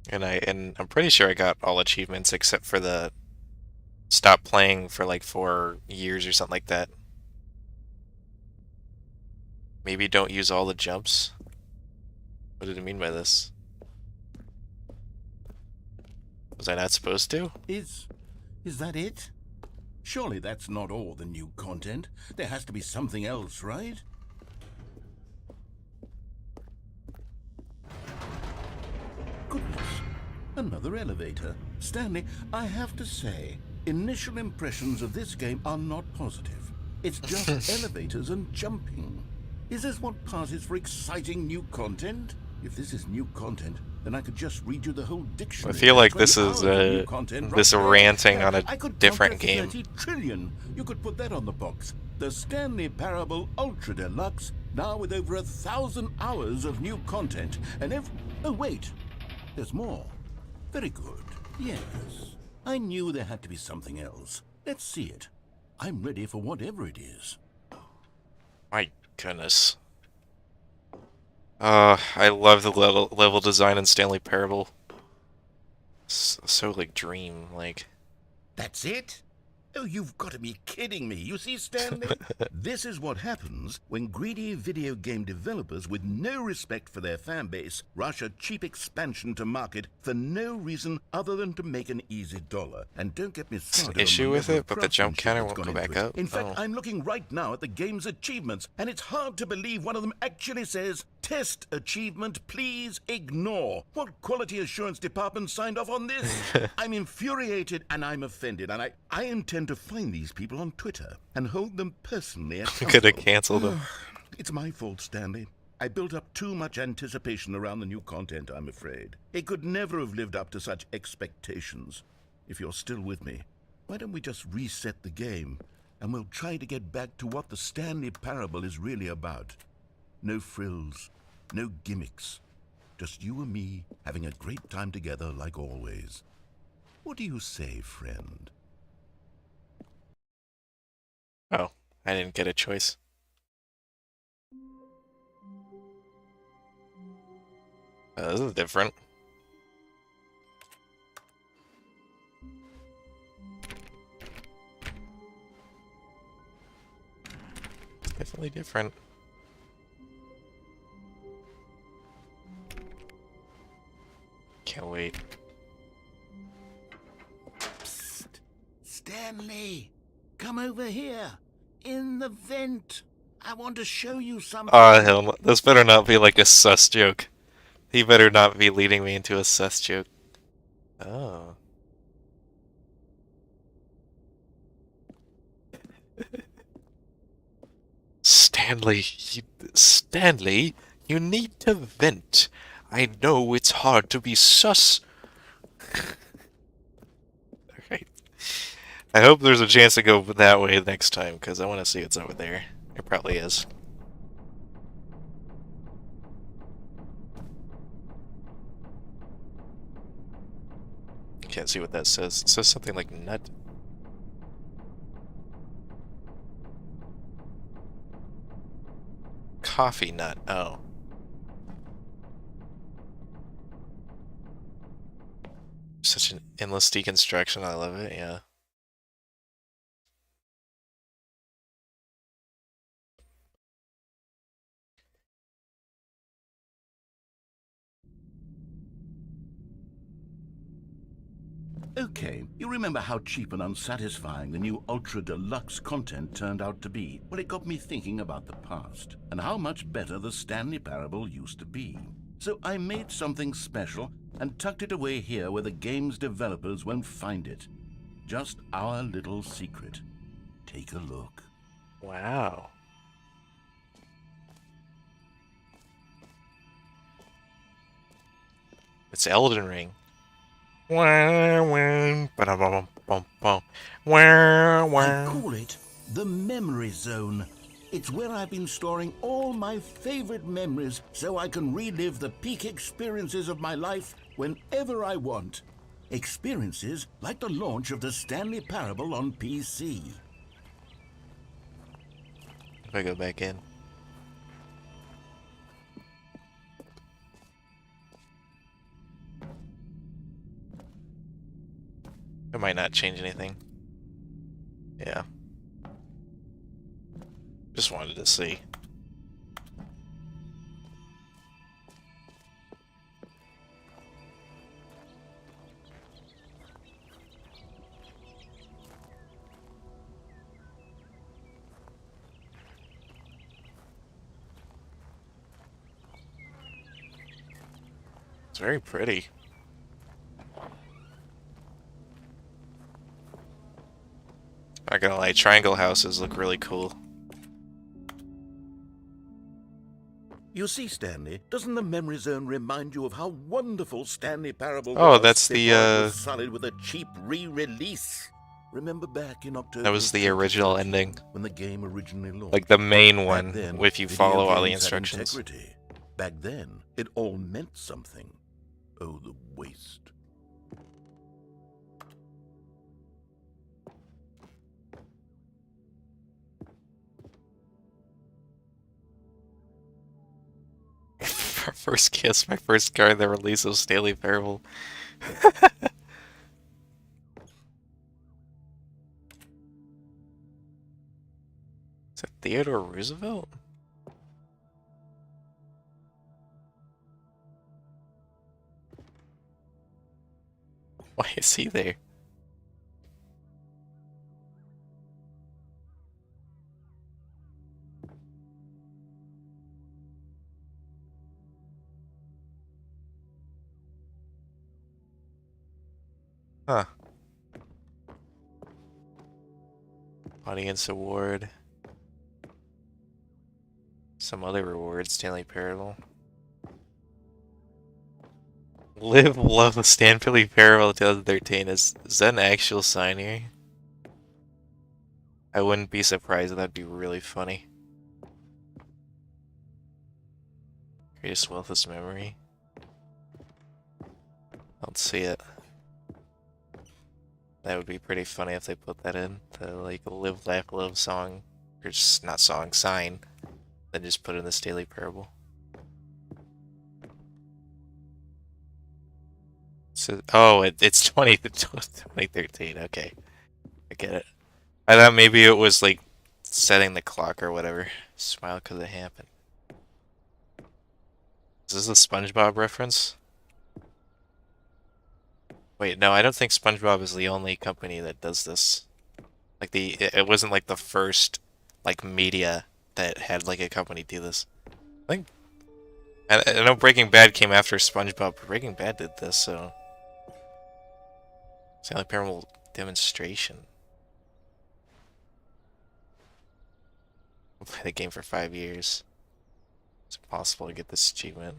And I'm pretty sure I got all achievements except for the stop playing for like 4 years or something like that. Maybe don't use all the jumps. What did it mean by this? Was I not supposed to? Is that it? Surely that's not all the new content. There has to be something else, right? Goodness, another elevator. Stanley, I have to say, initial impressions of this game are not positive. It's just elevators and jumping. Is this what passes for exciting new content? If this is new content, then I could just read you the whole dictionary. I feel like 20 this is hours of new content this right there. ranting on a I could different count game. 30 trillion. You could put that on the box. The Stanley Parable Ultra Deluxe, now with over 1,000 hours of new content. And oh wait, there's more. Very good. Yes, I knew there had to be something else. Let's see it. I'm ready for whatever it is. My goodness. I love the level design in Stanley Parable. So like dream like. That's it? Oh, you've got to be kidding me. You see, Stanley? This is what happens when greedy video game developers with no respect for their fan base rush a cheap expansion to market for no reason other than to make an easy dollar. And don't get me started on Issue the with level it, of but the jump craftsmanship counter that's won't gone go into back it. up? In fact, Oh. I'm looking right now at the game's achievements, and it's hard to believe one of them actually says, "Test achievement, please ignore." What quality assurance department signed off on this? I'm infuriated and I'm offended, and I intend to find these people on Twitter and hold them personally accountable. Could have canceled them. It's my fault, Stanley. I built up too much anticipation around the new content, I'm afraid. It could never have lived up to such expectations. If you're still with me, why don't we just reset the game and we'll try to get back to what the Stanley Parable is really about. No frills, no gimmicks. Just you and me having a great time together like always. What do you say, friend? Oh, I didn't get a choice. This is different. It's definitely different. Can't wait. Psst. Stanley, come over here. In the vent. I want to show you something. Oh, hell no. This better not be like a sus joke. He better not be leading me into a sus joke. Oh. Stanley, you need to vent. I know it's hard to be sus. Alright. I hope there's a chance to go that way next time, because I want to see what's over there. It probably is. Can't see what that says. It says something like nut. Coffee nut. Oh. Such an endless deconstruction. I love it. Yeah. Okay, you remember how cheap and unsatisfying the new Ultra Deluxe content turned out to be? Well, it got me thinking about the past and how much better the Stanley Parable used to be. So I made something special and tucked it away here where the game's developers won't find it. Just our little secret. Take a look. Wow. It's Elden Ring. I call it the Memory Zone. It's where I've been storing all my favorite memories so I can relive the peak experiences of my life whenever I want. Experiences like the launch of the Stanley Parable on PC. If I go back in. It might not change anything. Yeah. Just wanted to see. It's very pretty. Not gonna lie, triangle houses look really cool. You see, Stanley, doesn't the Memory Zone remind you of how wonderful Stanley Parable Oh, was that's before it was the solid with a cheap re-release? Remember back in October that was of the original 2013, ending. when the game originally launched? Like the main Back one, then, if you video follow all the games had instructions. integrity. Back then, it all meant something. Oh, the waste. First kiss, my first card that released was Stanley Parable. Is that Theodore Roosevelt? Why is he there? Huh. Audience award. Some other rewards, Stanley Parable. Live, love, Stanley Parable 2013. Is that an actual sign here? I wouldn't be surprised. That'd be really funny. Greatest wealthless memory. I don't see it. That would be pretty funny if they put that in. The like live, laugh, love song. Or just not song, sign. Then just put in the Stanley Parable. So, oh, it's 2013. Okay. I get it. I thought maybe it was like setting the clock or whatever. Smile because it happened. Is this a SpongeBob reference? Wait, no, I don't think SpongeBob is the only company that does this. Like it wasn't like the first like media that had like a company do this. I think I know Breaking Bad came after SpongeBob, but Breaking Bad did this, so Stanley Parable demonstration. I'll play the game for 5 years. It's impossible to get this achievement.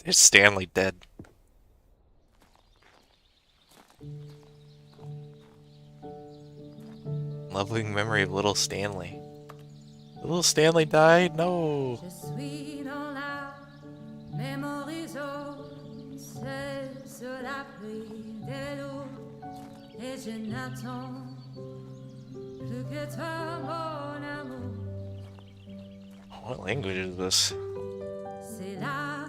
There's Stanley dead. Loving memory of little Stanley. Little Stanley died? No. Je suis dans la memory zone, seul sur la pluie des loups, et je n'attends plus que toi, mon amour. What language is this? C'est là,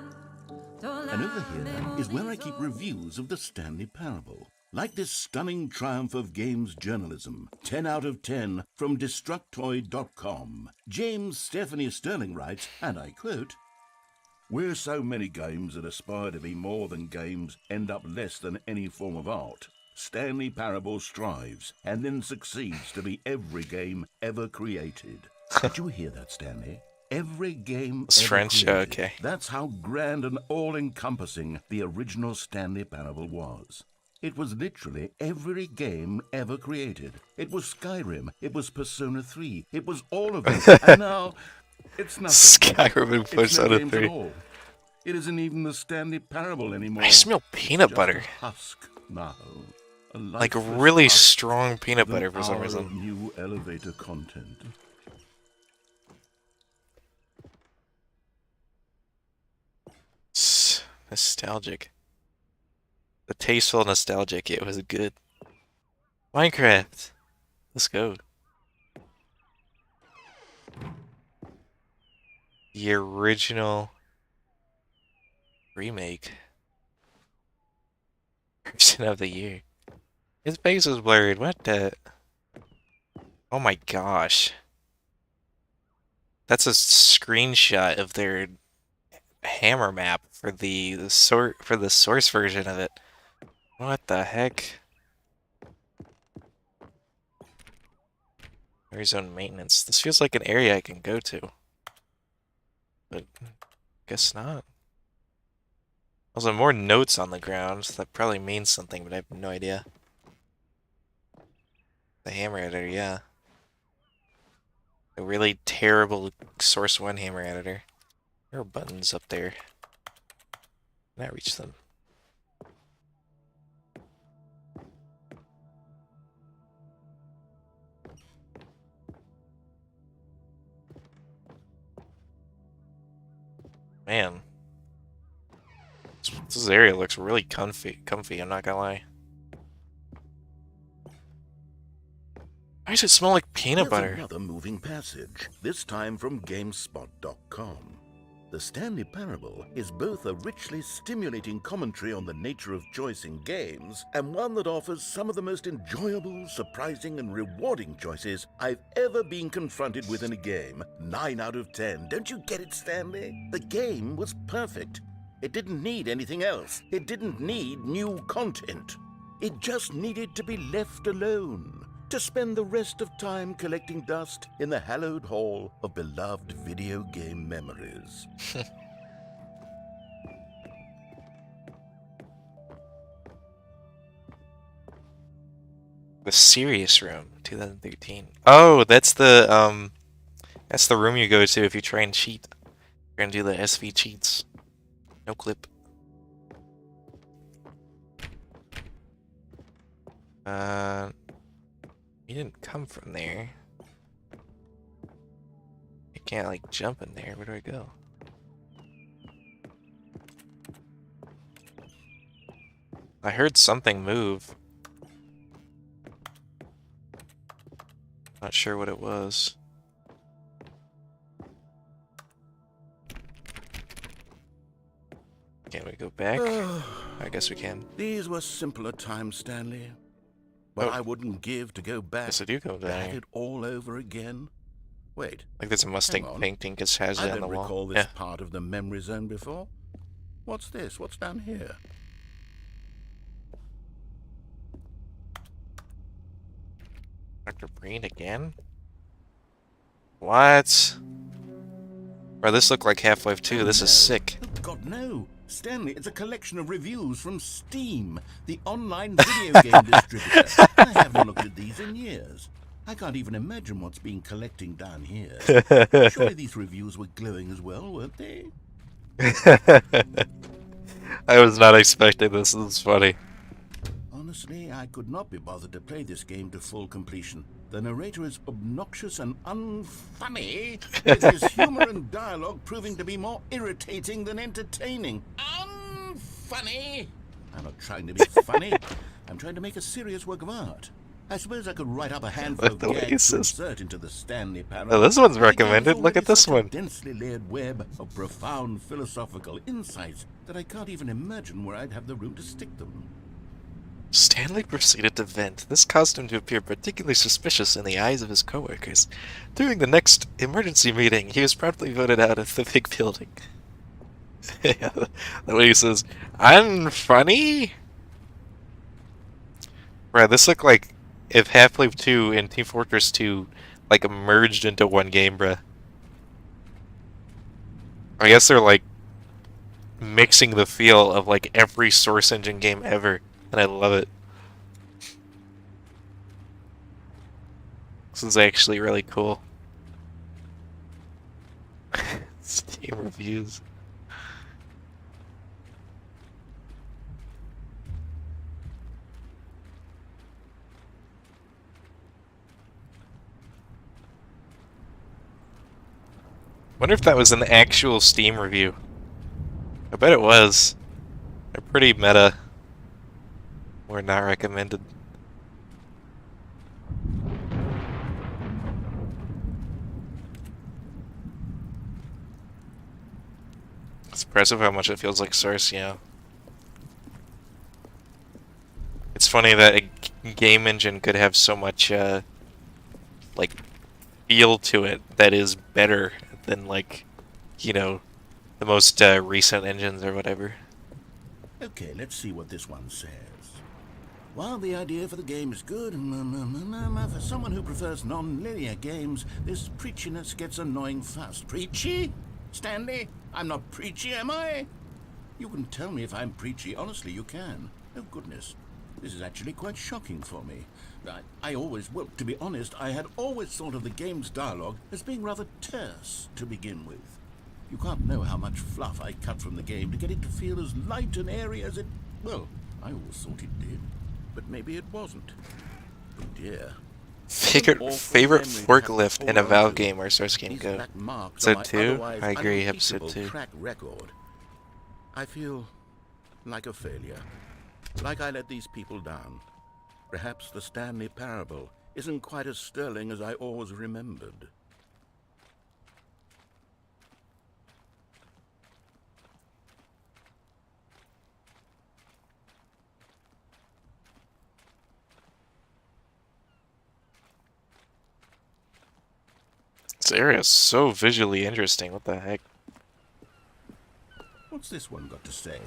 dans la And over here is where I memory keep zone. reviews of the Stanley Parable. Like this stunning triumph of games journalism, 10 out of 10 from Destructoid.com. James Stephanie Sterling writes, and I quote, "Where so many games that aspire to be more than games end up less than any form of art, Stanley Parable strives and then succeeds to be every game ever created." Did you hear that, Stanley? Every game It's ever French? created. Okay. That's how grand and all-encompassing the original Stanley Parable was. It was literally every game ever created. It was Skyrim. It was Persona 3. It was all of them. And now, it's nothing. Skyrim and It's no Persona games at 3. all. It isn't even the Stanley Parable anymore. I smell peanut Just butter. a husk now. A Like lifeless really husk strong peanut with an butter for some hour reason. of new elevator content. It's nostalgic. The tasteful nostalgic. It was good. Minecraft. Let's go. The original remake. Person of the year. His face is blurred. What the? Oh my gosh. That's a screenshot of their hammer map for the source version of it. What the heck? Zone maintenance. This feels like an area I can go to. But guess not. Also, more notes on the ground. That probably means something, but I have no idea. The hammer editor, yeah. A really terrible Source 1 hammer editor. There are buttons up there. Can I reach them? Man. This area looks really comfy, I'm not gonna lie. Why does it smell like peanut butter? Another moving passage, this time from GameSpot.com. The Stanley Parable is both a richly stimulating commentary on the nature of choice in games and one that offers some of the most enjoyable, surprising, and rewarding choices I've ever been confronted with in a game. 9 out of 10. Don't you get it, Stanley? The game was perfect. It didn't need anything else. It didn't need new content. It just needed to be left alone, to spend the rest of time collecting dust in the hallowed hall of beloved video game memories. The Serious Room, 2013. Oh, that's the room you go to if you try and cheat. You're gonna do the SV cheats. No clip. You didn't come from there. I can't like jump in there. Where do I go? I heard something move. Not sure what it was. Can we go back? I guess we can. These were simpler times, Stanley. But Oh. I wouldn't give to go back. Guess I do go to down have here. it all over again. Wait, Like there's a Mustang Hang on. painting because has I it on the don't wall. recall this Yeah. part of the memory zone before. What's this? What's down here? Dr. Breen again? What? Bro, this looked like Half-Life 2. This is sick. Oh, God, no. Stanley, it's a collection of reviews from Steam, the online video game distributor. I haven't looked at these in years. I can't even imagine what's been collecting down here. Surely these reviews were glowing as well, weren't they? I was not expecting this. This is funny. Honestly, I could not be bothered to play this game to full completion. The narrator is obnoxious and unfunny, with his humor and dialogue proving to be more irritating than entertaining. Unfunny! I'm not trying to be funny. I'm trying to make a serious work of art. I suppose I could write up a handful of The way gags to it's- insert into the Stanley Parable. Oh, this one's The game is recommended. Look at already this such a one. densely layered web of profound philosophical insights that I can't even imagine where I'd have the room to stick them. Stanley proceeded to vent. This caused him to appear particularly suspicious in the eyes of his coworkers. During the next emergency meeting, he was promptly voted out of the big building. Yeah, the way he says, "I'm funny." Bro, this looked like if Half-Life 2 and Team Fortress 2 like merged into one game, bruh. I guess they're like mixing the feel of like every Source Engine game ever, and I love it. This is actually really cool. Steam reviews. Wonder if that was an actual Steam review. I bet it was. They're pretty meta. Or not recommended. It's impressive how much it feels like Source, you know. It's funny that a game engine could have so much, like, feel to it that is better than, like, you know, the most recent engines or whatever. Okay, let's see what this one says. While the idea for the game is good, for someone who prefers non-linear games, this preachiness gets annoying fast. Preachy? Stanley? I'm not preachy, am I? You can tell me if I'm preachy. Honestly, you can. Oh, goodness. This is actually quite shocking for me. Well, to be honest, I had always thought of the game's dialogue as being rather terse to begin with. You can't know how much fluff I cut from the game to get it to feel as light and airy as it... Well, I always thought it did. But maybe it wasn't. Oh dear. Favorite forklift in a Valve game or Source game go? Episode 2? I agree, episode 2. Track record. I feel like a failure. Like I let these people down. Perhaps the Stanley parable isn't quite as sterling as I always remembered. This area is so visually interesting. What the heck? What's this one got to say?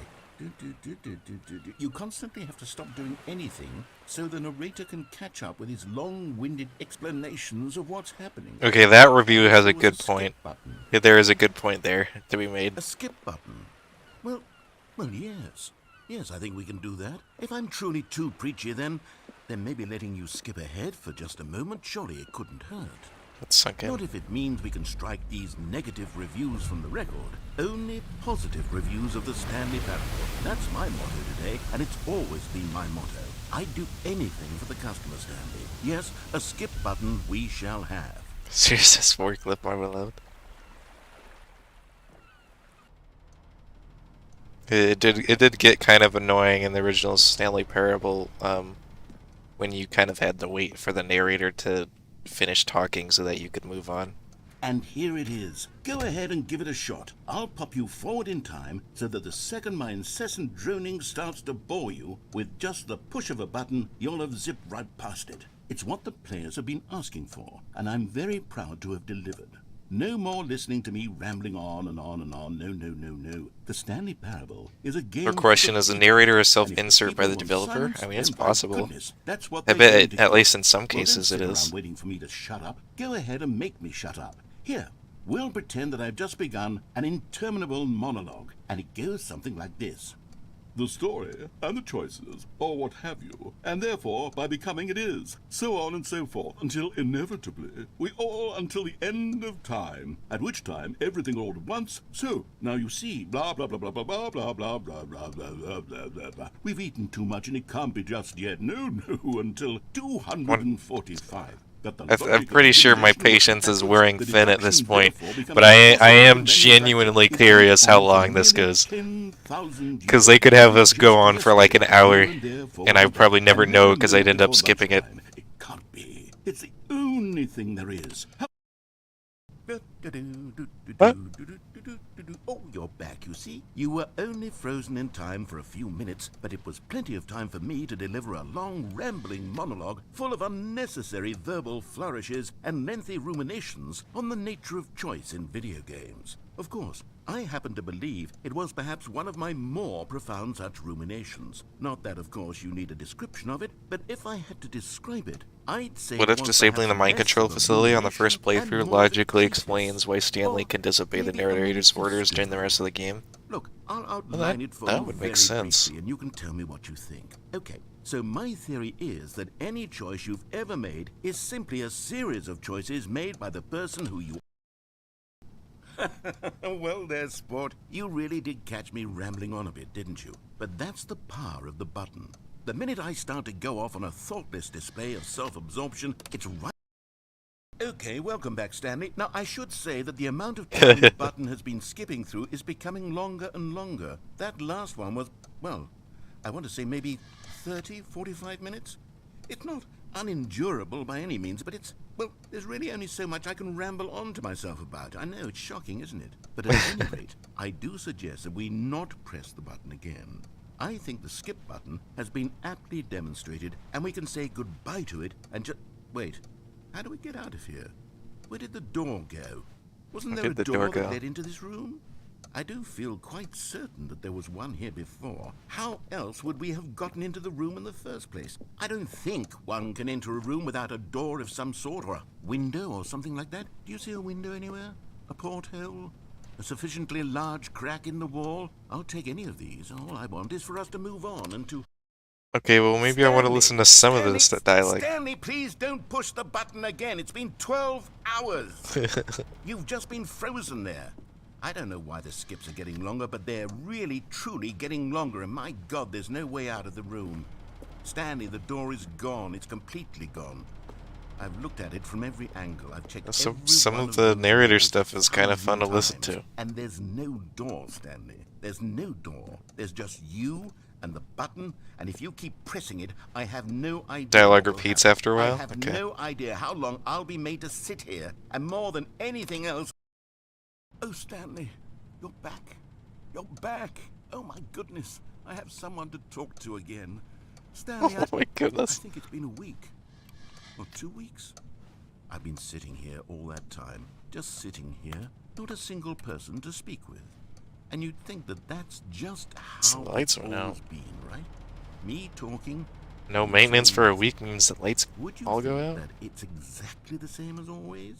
You constantly have to stop doing anything so the narrator can catch up with his long-winded explanations of what's happening. Okay, that review has a good point. Yeah, there is a good point there to be made. A skip button? Well, yes. Yes, I think we can do that. If I'm truly too preachy, then maybe letting you skip ahead for just a moment, surely it couldn't hurt. That's sunk in. Not if it means we can strike these negative reviews from the record. Only positive reviews of the Stanley parable. That's my motto today, and it's always been my motto. I'd do anything for the customer, Stanley. Yes, a skip button we shall have. Serious as forklift, my beloved. It did get kind of annoying in the original Stanley parable, when you kind of had to wait for the narrator to finish talking so that you could move on. And here it is. Go ahead and give it a shot. I'll pop you forward in time so that the second my incessant droning starts to bore you, with just the push of a button, you'll have zipped right past it. It's what the players have been asking for, and I'm very proud to have delivered. No more listening to me rambling on and on and on. No. The Stanley Parable is a game... Her question, is the narrator a self-insert by the developer? I mean, it's possible. I bet, at least in some cases, it is. Waiting for me to shut up. Go ahead and make me shut up. Here, we'll pretend that I've just begun an interminable monologue, and it goes something like this. The story, and the choices, or what have you, and therefore, by becoming it is, so on and so forth, until inevitably, we all until the end of time, at which time, everything all at once, so, now you see, blah, blah, blah, blah, blah, blah, blah, blah, blah, blah, blah, blah, blah, blah, blah. We've eaten too much, and it can't be just yet, no, until 245. I'm pretty sure my patience is wearing thin at this point, but I am genuinely curious how long this goes. Because they could have us go on for like an hour, and I probably never know because I'd end up skipping it. It can't be. It's the only thing there is. What? Oh, you're back, you see. You were only frozen in time for a few minutes, but it was plenty of time for me to deliver a long, rambling monologue full of unnecessary verbal flourishes and lengthy ruminations on the nature of choice in video games. Of course, I happen to believe it was perhaps one of my more profound such ruminations. Not that, of course, you need a description of it, but if I had to describe it, I'd say What it if was disabling the perhaps mind less control of a facility on the first rumination and playthrough more of a logically thesis, explains why Stanley or can disobey the maybe a narrator's orders during the manifesto. rest of the game? Look, I'll Well, outline it for that you would very make sense. briefly, and you can tell me what you think. Okay, so my theory is that any choice you've ever made is simply a series of choices made by the person who you... Well there, sport. You really did catch me rambling on a bit, didn't you? But that's the power of the button. The minute I start to go off on a thoughtless display of self-absorption, it's right... Okay, welcome back, Stanley. Now, I should say that the amount of time the button has been skipping through is becoming longer and longer. That last one was, well, I want to say maybe 30, 45 minutes? It's not unendurable by any means, but it's, well, there's really only so much I can ramble on to myself about. I know, it's shocking, isn't it? But at any rate, I do suggest that we not press the button again. I think the skip button has been aptly demonstrated, and we can say goodbye to it and just... Wait. How do we get out of here? Where did the door go? Wasn't there a door that led into this room? I do feel quite certain that there was one here before. How else would we have gotten into the room in the first place? I don't think one can enter a room without a door of some sort, or a window or something like that. Do you see a window anywhere? A porthole? A sufficiently large crack in the wall? I'll take any of these. All I want is for us to move on and to... Okay, well maybe I want to listen to some of this dialogue. Stanley, please don't push the button again. It's been 12 hours. You've just been frozen there. I don't know why the skips are getting longer, but they're really, truly getting longer. And my God, there's no way out of the room. Stanley, the door is gone. It's completely gone. I've looked at it from every angle. I've checked Some of the narrator stuff is kind of fun to listen to. And there's no door, Stanley. There's no door. There's just you and the button, and if you keep pressing it, I have no idea. Dialogue repeats after a while? I have no idea how long I'll be made to sit here, and more than anything else... Oh, Stanley, you're back. You're back. Oh, my goodness. I have someone to talk to again. Stanley, Oh my goodness. I think it's been a week. Or 2 weeks. I've been sitting here all that time. Just sitting here. Not a single person to speak with. And you'd think that that's just how The lights it's are now. always been, right? Me talking. No maintenance for a week means the lights Would you all think go out? that it's exactly the same as always?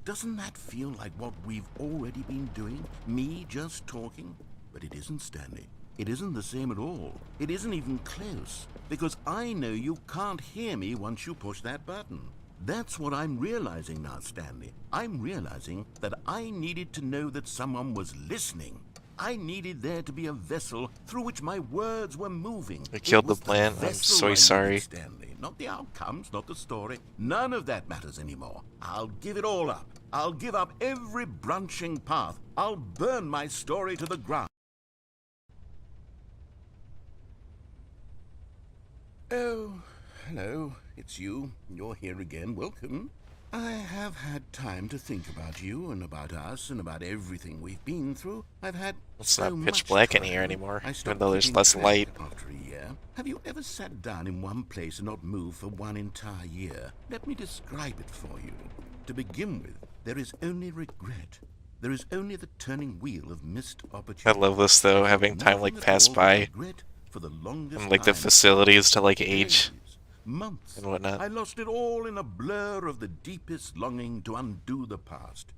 Doesn't that feel like what we've already been doing? Me just talking? But it isn't, Stanley. It isn't the same at all. It isn't even close. Because I know you can't hear me once you push that button. That's what I'm realizing now, Stanley. I'm realizing that I needed to know that someone was listening. I needed there to be a vessel through which my words were moving. They killed It was the plan. I'm vessel so I needed, sorry. Stanley. Not the outcomes, not the story. None of that matters anymore. I'll give it all up. I'll give up every branching path. I'll burn my story to the ground. Oh, hello. It's you. You're here again. Welcome. I have had time to think about you and about us and about everything we've been through. I've had It's so not pitch much black in time. here anymore, I even stopped though there's keeping less track light. after a year. Have you ever sat down in one place and not moved for one entire year? Let me describe it for you. To begin with, there is only regret. There is only the turning wheel of missed I opportunity. love this though, having time like Nothing at pass all but by, regret for the longest and like the time. facilities to like age Days, months, and whatnot. I lost it all in a blur of the deepest longing to undo the past.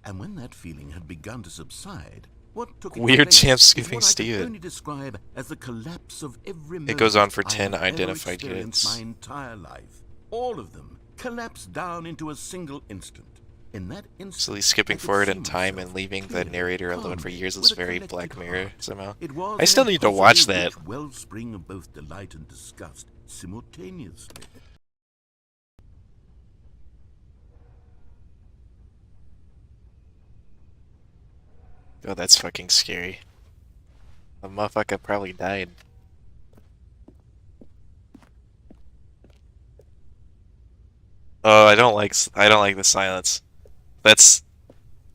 And when that feeling had begun to subside, what took its Weird place chance is skipping what I can Steven. only describe as the collapse of every It goes on for moment 10 I have ever identified experienced units. my entire life. All of them collapsed down into a single instant. In that instant, So he's skipping I could forward see in time myself and leaving the clearly, narrator alone for calmly, years with is a very collected Black Mirror heart. somehow. It was I still an need to watch impossibly that. rich wellspring of both delight and disgust simultaneously. Oh, that's fucking scary. The motherfucker probably died. Oh, I don't like the silence. That's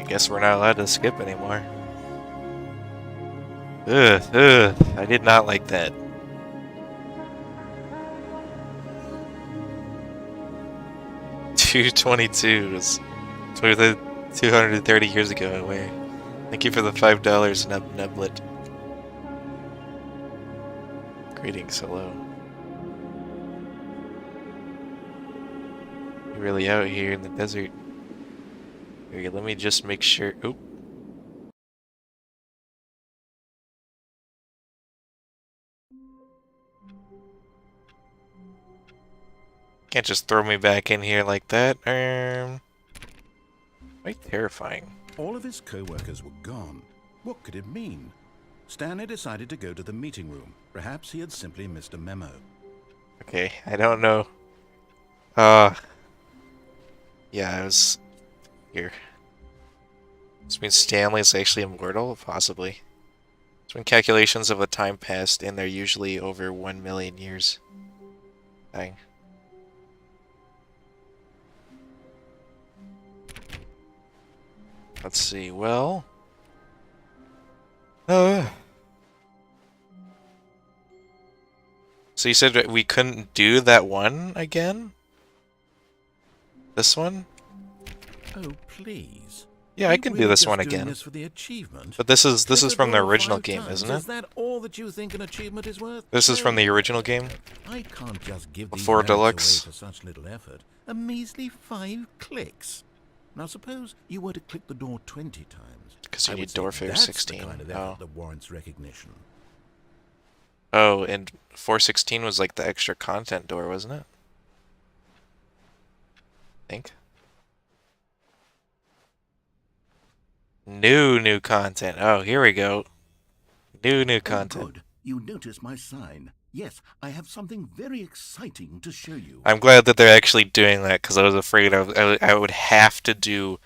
I guess we're not allowed to skip anymore. Ugh, I did not like that. 222 was 230 years ago away. Thank you for the $5, Neblet. Greetings, hello. You're really out here in the desert. Here, let me just make sure. Oop. Can't just throw me back in here like that. Quite terrifying. All of his co-workers were gone. What could it mean? Stanley decided to go to the meeting room. Perhaps he had simply missed a memo. Okay, I don't know. Yeah, I was here. This means Stanley is actually immortal? Possibly. It's when calculations of a time passed, and they're usually over 1 million years. Dang. Let's see, well... So you said that we couldn't do that one again? This one? Oh, please. Yeah, I can do this one again. This for the achievement? But this is from the original game, isn't it? Is that all that you think an achievement is worth? This is from the original game? I can't just give before these Deluxe. away for such little effort. A measly 5 clicks. Now suppose you were to click the door 20 times. Because you I need would say door fare that's 16. The kind of effort that warrants recognition. Oh, and 416 was like the extra content door, wasn't it? I think. New content. Oh, here we go. New content. Oh, good. You notice my sign. Yes, I have something very exciting to show you. I'm glad that they're actually doing that, because I was afraid I would have to do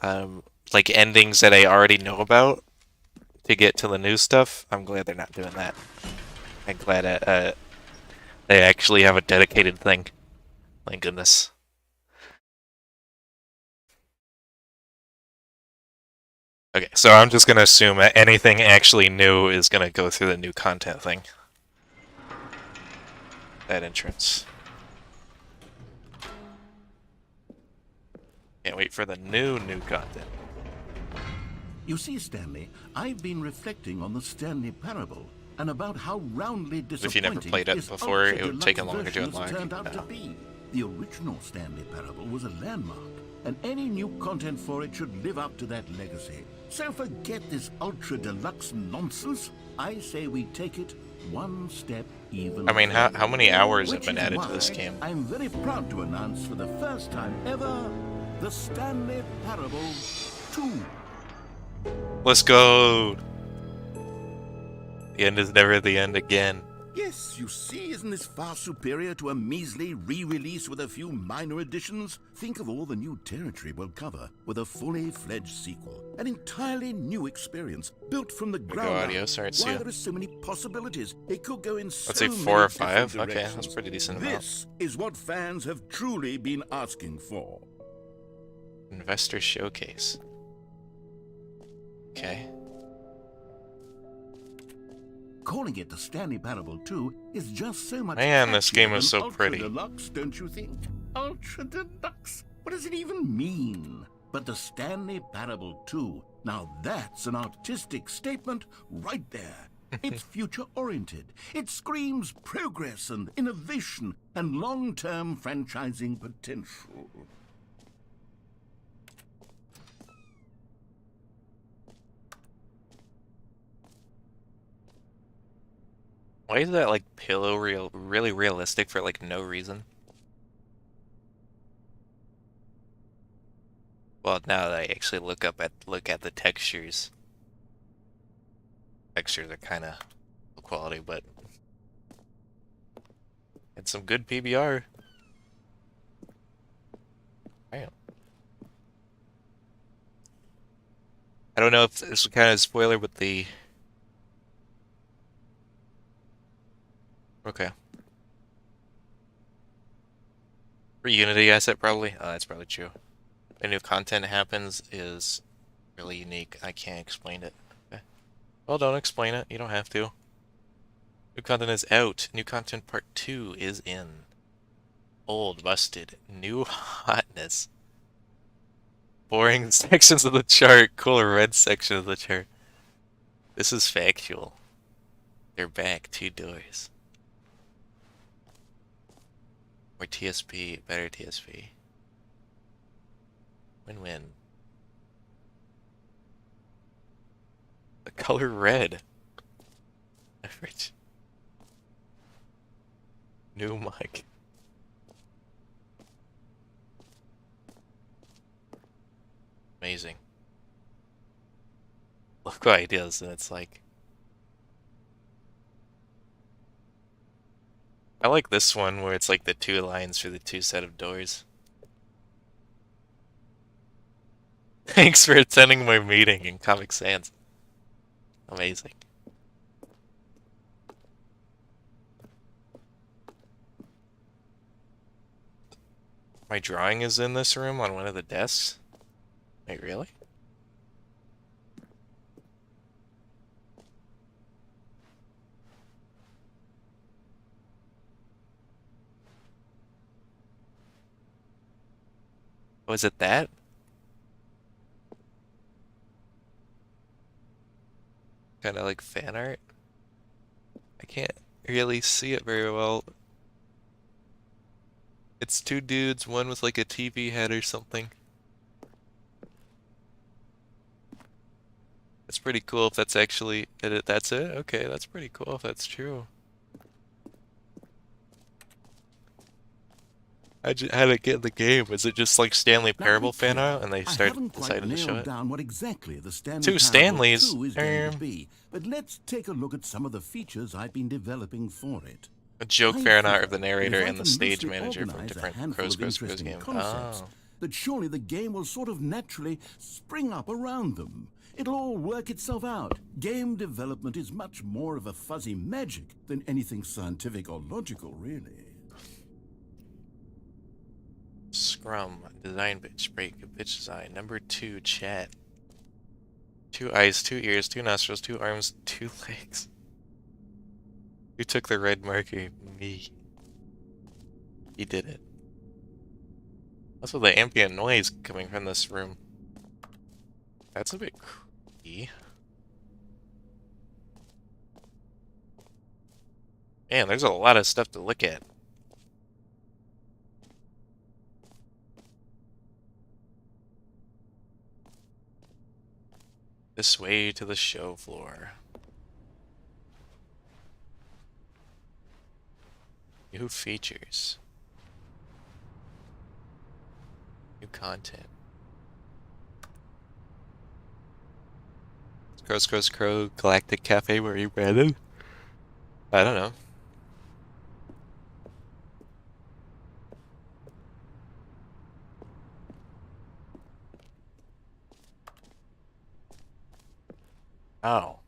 like endings that I already know about to get to the new stuff. I'm glad they're not doing that. I'm glad they actually have a dedicated thing. Thank goodness. Okay, so I'm just gonna assume that anything actually new is gonna go through the new content thing. That entrance. Can't wait for the new content. You see, Stanley, I've been reflecting on the Stanley parable and about how roundly disappointing If you never played it this before, it would ultra take deluxe longer to version has unlock. turned out to be. The original Stanley parable was a landmark, and any new content for it should live up to that legacy. So forget this ultra deluxe nonsense. I say we take it one step even. I mean, how many hours have Which been is added to why this game? I'm very proud to announce for the first time ever the Stanley Parable 2. Let's go! The end is never the end again. Yes, you see, isn't this far superior to a measly re-release with a few minor additions? Think of all the new territory we'll cover with a fully fledged sequel. An entirely new experience, built from the ground up. Adios, alright, see Why, ya. there are so many possibilities. It could go in so Let's say many 4 or different 5. Okay, directions. that's pretty decent amount. This is what fans have truly been asking for. Investor showcase. Okay. Calling it the Stanley Parable 2 is just so much Man, this catchier game is than so Ultra pretty. Deluxe, don't you think? Ultra Deluxe? What does it even mean? But the Stanley Parable 2, now that's an artistic statement right there. It's future-oriented. It screams progress and innovation and long-term franchising potential. Why is that like pillow really realistic for like no reason? Well, now that I actually look at the textures. Textures are kind of low quality, but it's some good PBR. Damn. I don't know if this is kind of a spoiler, but the okay. For Unity asset, probably. Oh, that's probably true. The new content happens is really unique. I can't explain it. Okay. Well, don't explain it. You don't have to. New content is out. New content part 2 is in. Old, busted, new hotness. Boring sections of the chart. Cooler red section of the chart. This is factual. They're back. 2 doors. More TSP. Better TSP. Win-win. The color red. Average. New mic. Amazing. Look what ideas, and it's like. I like this one where it's like the 2 lines for the 2 set of doors. Thanks for attending my meeting in Comic Sans. Amazing. My drawing is in this room on one of the desks. Wait, really? Was it that? Kind of like fan art? I can't really see it very well. It's 2 dudes, one with like a TV head or something. That's pretty cool if that's actually it. That's it? Okay, that's pretty cool if that's true. How did it get in the game? Was it just like Stanley Now, to be Parable fan clear, art and they I haven't quite decided to show nailed it? down what exactly the Stanley 2 Parable Stanleys. 2 is going to be, but let's take a look at some of the features I've been developing for it. A joke I fan art figure of the that narrator if I and the can stage loosely manager from organize a different handful Crows of Crows Crows interesting game. concepts, Oh. that surely the game will sort of naturally spring up around them. It'll all work itself out. Game development is much more of a fuzzy magic than anything scientific or logical, really. Scrum. Design bitch. Break. Bitch design. Number 2. Chat. 2 eyes, 2 ears, 2 nostrils, 2 arms, 2 legs. Who took the red marker? Me. He did it. Also, the ambient noise coming from this room. That's a bit creepy. Man, there's a lot of stuff to look at. This way to the show floor. New features. New content. Crow, Galactic Cafe, where you branded? I don't know. Oh.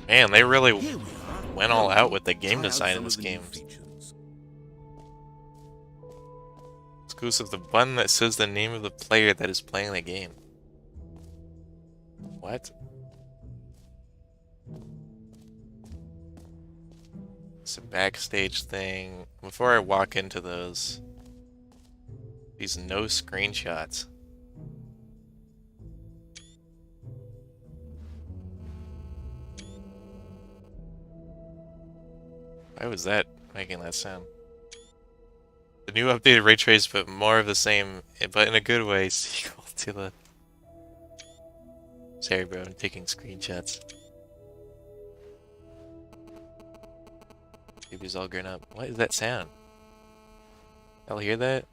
Man, they really Here we are. went all out with the game Try out design in some this of the new game. features. Exclusive, the button that says the name of the player that is playing the game. What? It's a backstage thing. Before I walk into those, these no screenshots. Why was that making that sound? The new updated ray trace, but more of the same, but in a good way, sequel to the... Sorry bro, I'm taking screenshots. Baby's all grown up. What is that sound? Y'all hear that?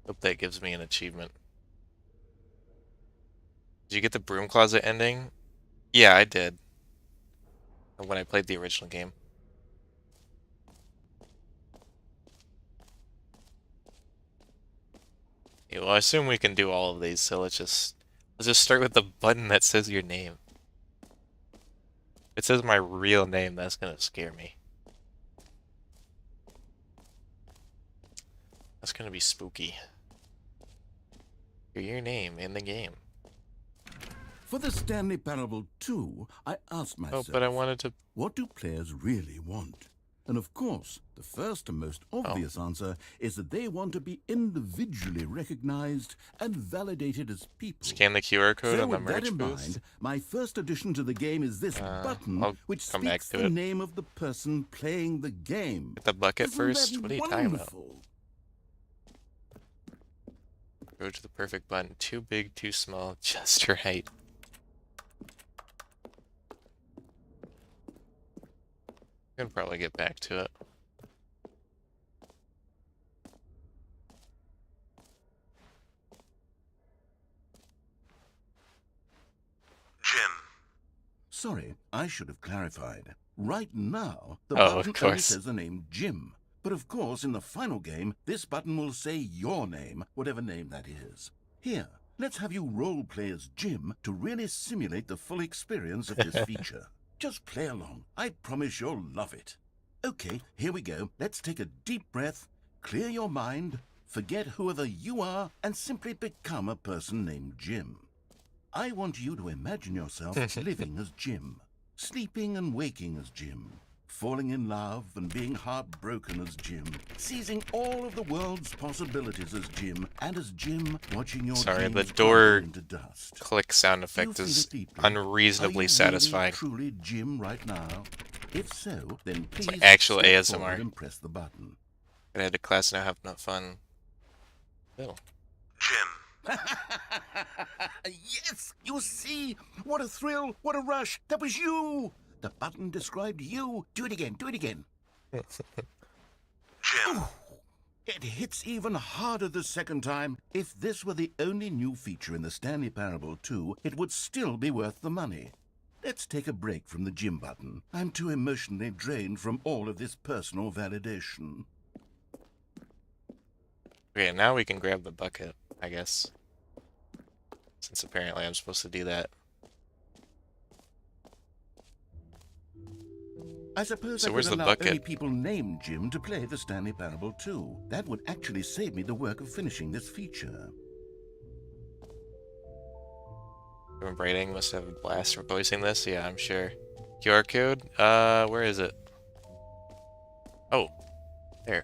Hope that gives me an achievement. Did you get the broom closet ending? Yeah, I did. When I played the original game. Yeah, well, I assume we can do all of these, so let's just start with the button that says your name. It says my real name, that's gonna scare me. That's gonna be spooky. Your name in the game. For the Stanley Parable 2, I asked Oh, myself, but I wanted to... what do players really want? And of course, the first and most obvious answer is that they want to be individually recognized and validated as people. Scan the QR code So on the with that merch in booth. mind, my first addition to the game is this button, I'll which come back speaks to the it. name of the person playing the game. Get the bucket Isn't first? that What are you talking about? wonderful? Go to the perfect button. Too big, too small, just right. I can probably get back to it. Jim. Sorry, I should have clarified. Right now, the Oh, of button only course. says the name Jim. But of course, in the final game, this button will say your name, whatever name that is. Here, let's have you role-play as Jim to really simulate the full experience of this feature. Just play along. I promise you'll love it. Okay, here we go. Let's take a deep breath, clear your mind, forget whoever you are, and simply become a person named Jim. I want you to imagine yourself living as Jim, sleeping and waking as Jim, falling in love and being heartbroken as Jim, seizing all of the world's possibilities as Jim, and as Jim watching your Sorry, the dreams door crumble into dust. click sound Do you effect feel is it deeply? unreasonably Are you satisfying. really, truly Jim right now? If so, then please like actual step ASMR. forward and press the button. Gonna head to class now, have no fun. Oh. Jim. Yes, you see? What a thrill, what a rush. That was you. The button described you. Do it again, do it again. Jim. It hits even harder the second time. If this were the only new feature in the Stanley Parable 2, it would still be worth the money. Let's take a break from the Jim button. I'm too emotionally drained from all of this personal validation. Okay, now we can grab the bucket, I guess. Since apparently I'm supposed to do that. I suppose So I where's could the allow bucket? only people named Jim to play the Stanley Parable 2. That would actually save me the work of finishing this feature. Everyone Braiding must have a blast for voicing this. Yeah, I'm sure. QR code? Where is it? Oh, there.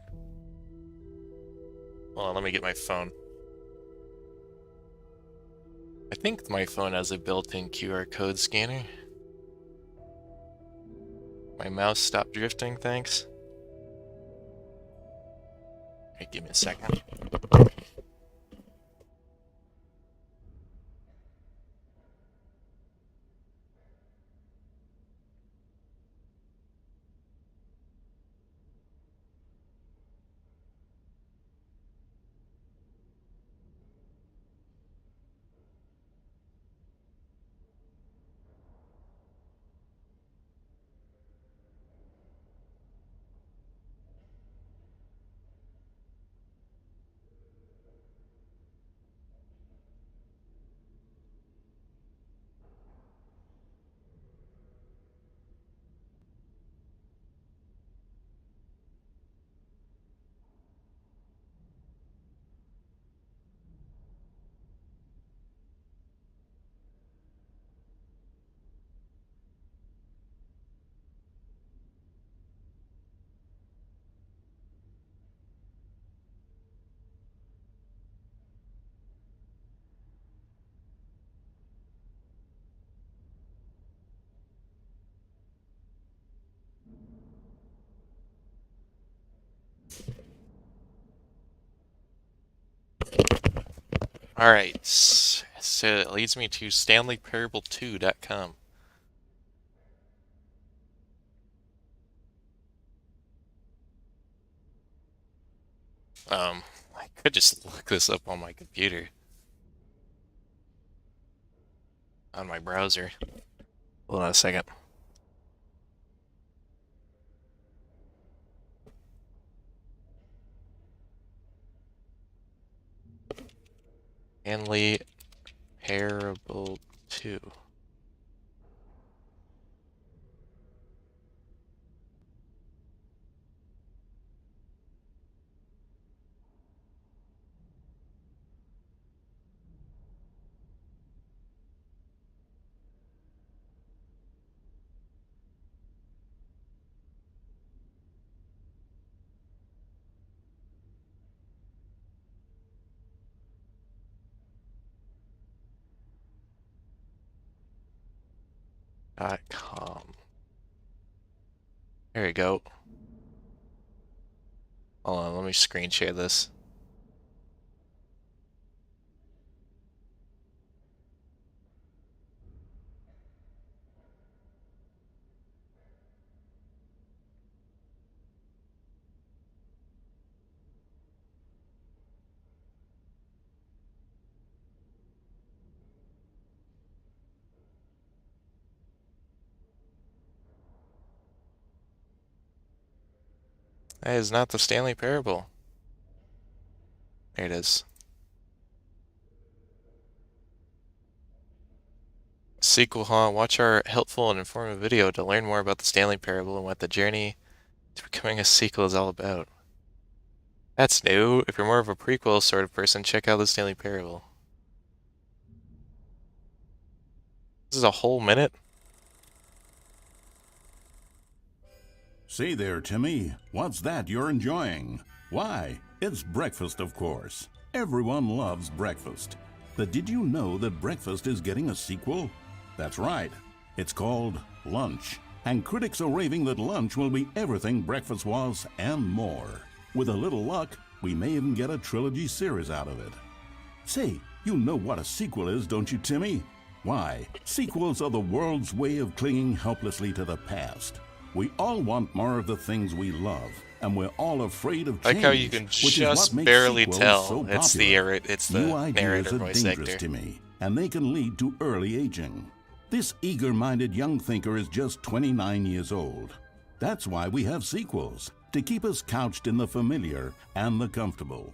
Hold on, let me get my phone. I think my phone has a built-in QR code scanner. My mouse stopped drifting, thanks. Hey, give me a second. Alright, so it leads me to StanleyParable2.com. I could just look this up on my computer. On my browser. Hold on a second. Stanley Parable 2. .com. There you go. Hold on, let me screen share this. That is not the Stanley Parable. There it is. Sequel, huh? Watch our helpful and informative video to learn more about the Stanley Parable and what the journey to becoming a sequel is all about. That's new. If you're more of a prequel sort of person, check out the Stanley Parable. This is a whole minute? Say there, Timmy. What's that you're enjoying? Why, it's breakfast, of course. Everyone loves breakfast. But did you know that breakfast is getting a sequel? That's right. It's called Lunch. And critics are raving that lunch will be everything breakfast was and more. With a little luck, we may even get a trilogy series out of it. Say, you know what a sequel is, don't you, Timmy? Why, sequels are the world's way of clinging helplessly to the past. We all want more of the things we love, and we're all afraid of change. Like how you can just barely tell it's the narrator voice actor. To me, and they can lead to early aging. This eager-minded young thinker is just 29 years old. That's why we have sequels, to keep us couched in the familiar and the comfortable.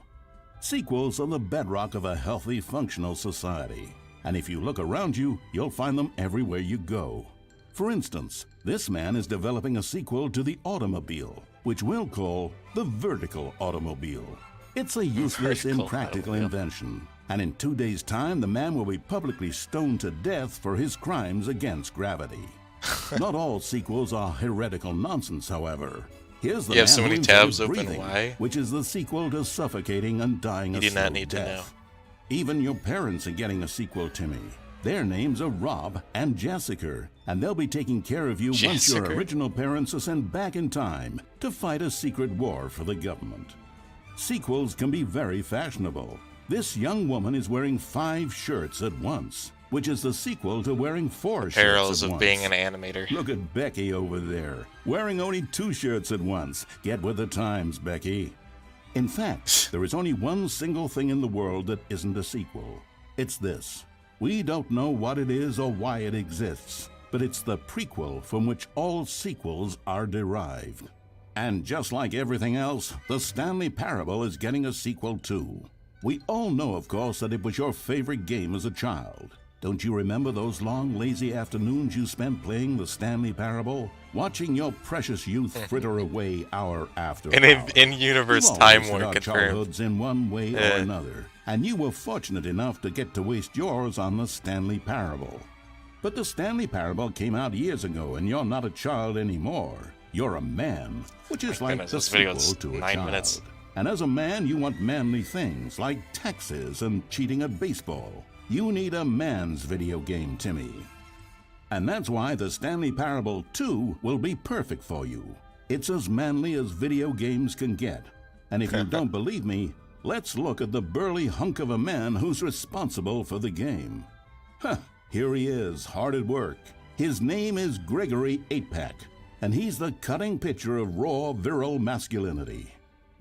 Sequels are the bedrock of a healthy, functional society. And if you look around you, you'll find them everywhere you go. For instance, this man is developing a sequel to the automobile, which we'll call the vertical automobile. It's a useless, impractical invention. And in 2 days' time, the man will be publicly stoned to death for his crimes against gravity. Not all sequels are heretical nonsense, however. Here's the you have so many tabs open, breathing, why? Which is the sequel to suffocating and dying a slow death. You do not need to know. Even your parents are getting a sequel, Timmy. Their names are Rob and Jessica, and they'll be taking care of you once your original parents are sent back in time to fight a secret war for the government. Sequels can be very fashionable. This young woman is wearing 5 shirts at once, which is the sequel to wearing 4 shirts at once. Perils of being an animator. Look at Becky over there, wearing only 2 shirts at once. Get with the times, Becky. In fact, there is only one single thing in the world that isn't a sequel. It's this. We don't know what it is or why it exists, but it's the prequel from which all sequels are derived. And just like everything else, the Stanley Parable is getting a sequel too. We all know, of course, that it was your favorite game as a child. Don't you remember those long, lazy afternoons you spent playing the Stanley Parable? Watching your precious youth fritter away hour after hour. And in-universe time warp confirmed. Childhoods in one way or another. And you were fortunate enough to get to waste yours on the Stanley Parable. But the Stanley Parable came out years ago, and you're not a child anymore. You're a man, which is like the sequel to a child. Minutes. And as a man, you want manly things like taxes and cheating at baseball. You need a man's video game, Timmy. And that's why the Stanley Parable 2 will be perfect for you. It's as manly as video games can get. And if you don't believe me, let's look at the burly hunk of a man who's responsible for the game. Here he is, hard at work. His name is Gregory 8-Pack, and he's the cutting picture of raw, virile masculinity.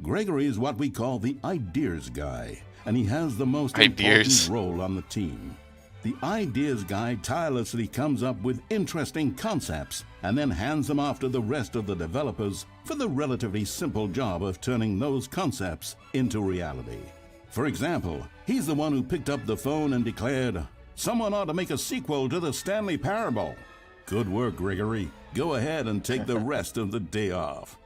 Gregory is what we call the ideas guy, and he has the most important role on the team. The ideas guy tirelessly comes up with interesting concepts and then hands them off to the rest of the developers for the relatively simple job of turning those concepts into reality. For example, he's the one who picked up the phone and declared, "Someone ought to make a sequel to the Stanley Parable." Good work, Gregory. Go ahead and take the rest of the day off.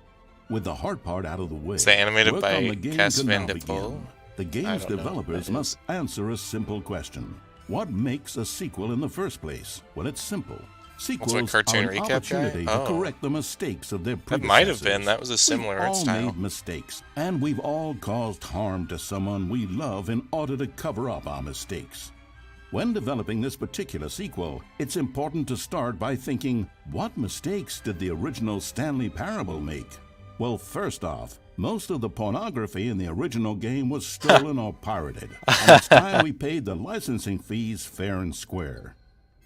With the hard part out of the way, is that animated work by on the game Cass can Van now de Poel? begin. The game's developers must answer a simple question. What makes a sequel in the first place? Well, it's simple. Sequels are an opportunity to correct the mistakes of their predecessors. That might have been. That was a similar art style. We've all made mistakes, and we've all caused harm to someone we love in order to cover up our mistakes. When developing this particular sequel, it's important to start by thinking, what mistakes did the original Stanley Parable make? Well, first off, most of the pornography in the original game was stolen or pirated, and it's time we paid the licensing fees fair and square.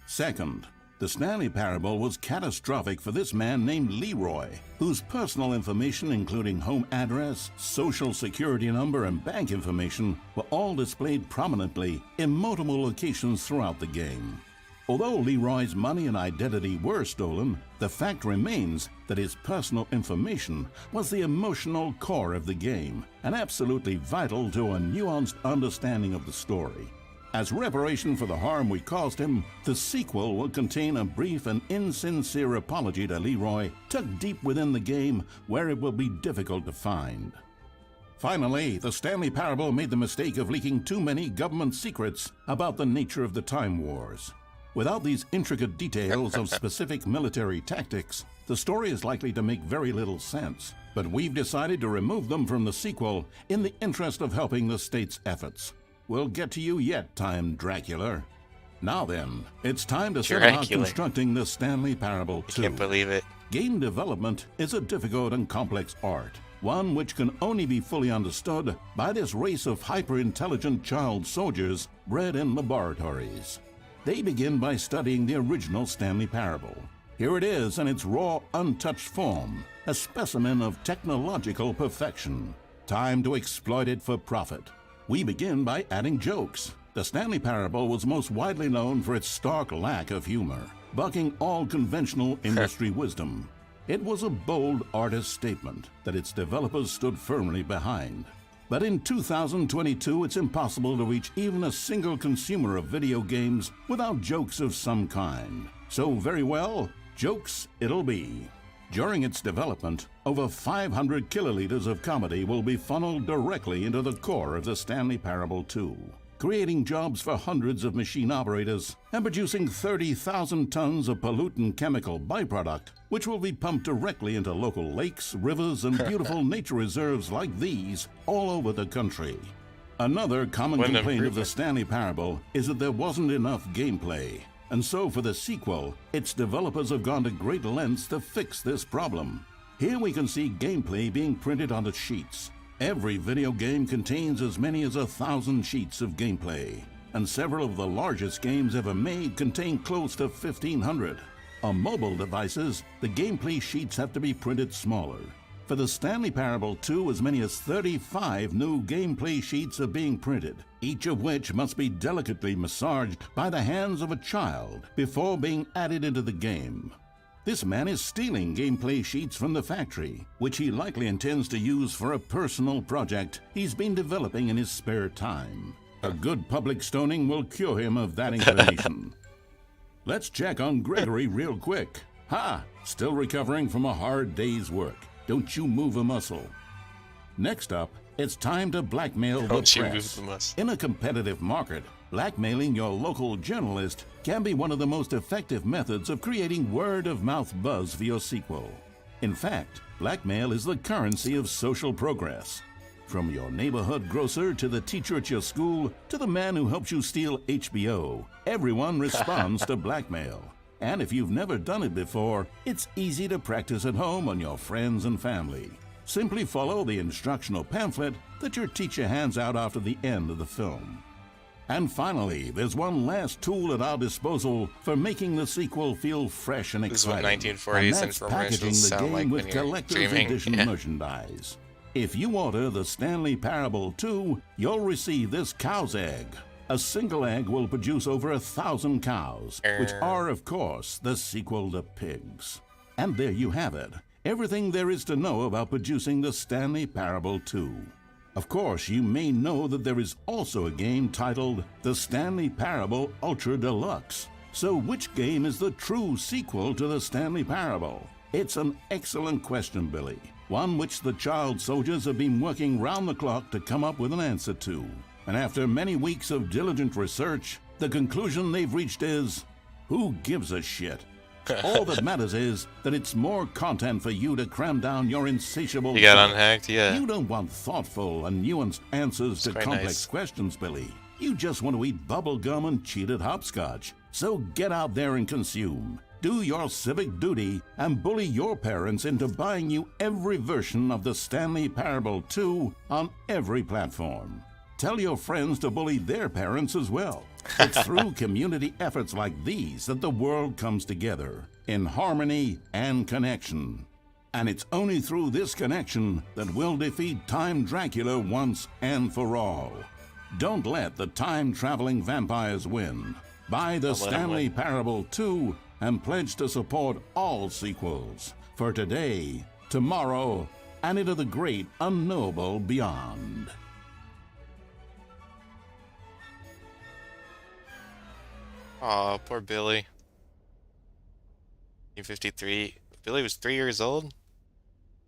Second, the Stanley Parable was catastrophic for this man named Leroy, whose personal information, including home address, social security number, and bank information, were all displayed prominently in multiple locations throughout the game. Although Leroy's money and identity were stolen, the fact remains that his personal information was the emotional core of the game and absolutely vital to a nuanced understanding of the story. As reparation for the harm we caused him, the sequel will contain a brief and insincere apology to Leroy, tucked deep within the game where it will be difficult to find. Finally, the Stanley Parable made the mistake of leaking too many government secrets about the nature of the Time Wars. Without these intricate details of specific military tactics, the story is likely to make very little sense, but we've decided to remove them from the sequel in the interest of helping the state's efforts. We'll get to you yet, Time Dracula. Now then, it's time to set about constructing the Stanley Parable 2. I can't believe it. Game development is a difficult and complex art, one which can only be fully understood by this race of hyper-intelligent child soldiers bred in laboratories. They begin by studying the original Stanley Parable. Here it is in its raw, untouched form, a specimen of technological perfection. Time to exploit it for profit. We begin by adding jokes. The Stanley Parable was most widely known for its stark lack of humor, bucking all conventional industry wisdom. It was a bold artist statement that its developers stood firmly behind. But in 2022, it's impossible to reach even a single consumer of video games without jokes of some kind. So very well, jokes it'll be. During its development, over 500 kiloliters of comedy will be funneled directly into the core of the Stanley Parable 2, creating jobs for hundreds of machine operators and producing 30,000 tons of pollutant chemical byproduct, which will be pumped directly into local lakes, rivers, and beautiful nature reserves like these all over the country. Another common complaint of the Stanley Parable is that there wasn't enough gameplay. And so for the sequel, its developers have gone to great lengths to fix this problem. Here we can see gameplay being printed onto sheets. Every video game contains as many as 1,000 sheets of gameplay, and several of the largest games ever made contain close to 1,500. On mobile devices, the gameplay sheets have to be printed smaller. For the Stanley Parable 2, as many as 35 new gameplay sheets are being printed, each of which must be delicately massaged by the hands of a child before being added into the game. This man is stealing gameplay sheets from the factory, which he likely intends to use for a personal project he's been developing in his spare time. A good public stoning will cure him of that inclination. Let's check on Gregory real quick. Ha! Still recovering from a hard day's work. Don't you move a muscle. Next up, it's time to blackmail the press. In a competitive market, blackmailing your local journalist can be one of the most effective methods of creating word-of-mouth buzz for your sequel. In fact, blackmail is the currency of social progress. From your neighborhood grocer to the teacher at your school to the man who helps you steal HBO, everyone responds to blackmail. And if you've never done it before, it's easy to practice at home on your friends and family. Simply follow the instructional pamphlet that your teacher hands out after the end of the film. And finally, there's one last tool at our disposal for making the sequel feel fresh and exciting. This is what 1940s and that's packaging the game like with collector's edition merchandise. If you order the Stanley Parable 2, you'll receive this cow's egg. A single egg will produce over 1,000 cows, which are, of course, the sequel to pigs. And there you have it. Everything there is to know about producing the Stanley Parable 2. Of course, you may know that there is also a game titled The Stanley Parable Ultra Deluxe. So which game is the true sequel to the Stanley Parable? It's an excellent question, Billy. One which the child soldiers have been working round the clock to come up with an answer to. And after many weeks of diligent research, the conclusion they've reached is, who gives a shit? All that matters is that it's more content for you to cram down your insatiable... You got unhacked, yeah. You don't want thoughtful and nuanced answers to complex questions, Billy. You just want to eat bubble gum and cheat at hopscotch. So get out there and consume. Do your civic duty and bully your parents into buying you every version of the Stanley Parable 2 on every platform. Tell your friends to bully their parents as well. It's through community efforts like these that the world comes together in harmony and connection. And it's only through this connection that we'll defeat Time Dracula once and for all. Don't let the time-traveling vampires win. Buy the Stanley Parable 2 and pledge to support all sequels for today, tomorrow, and into the great unknowable beyond. Aw, poor Billy. 53. Billy was 3 years old?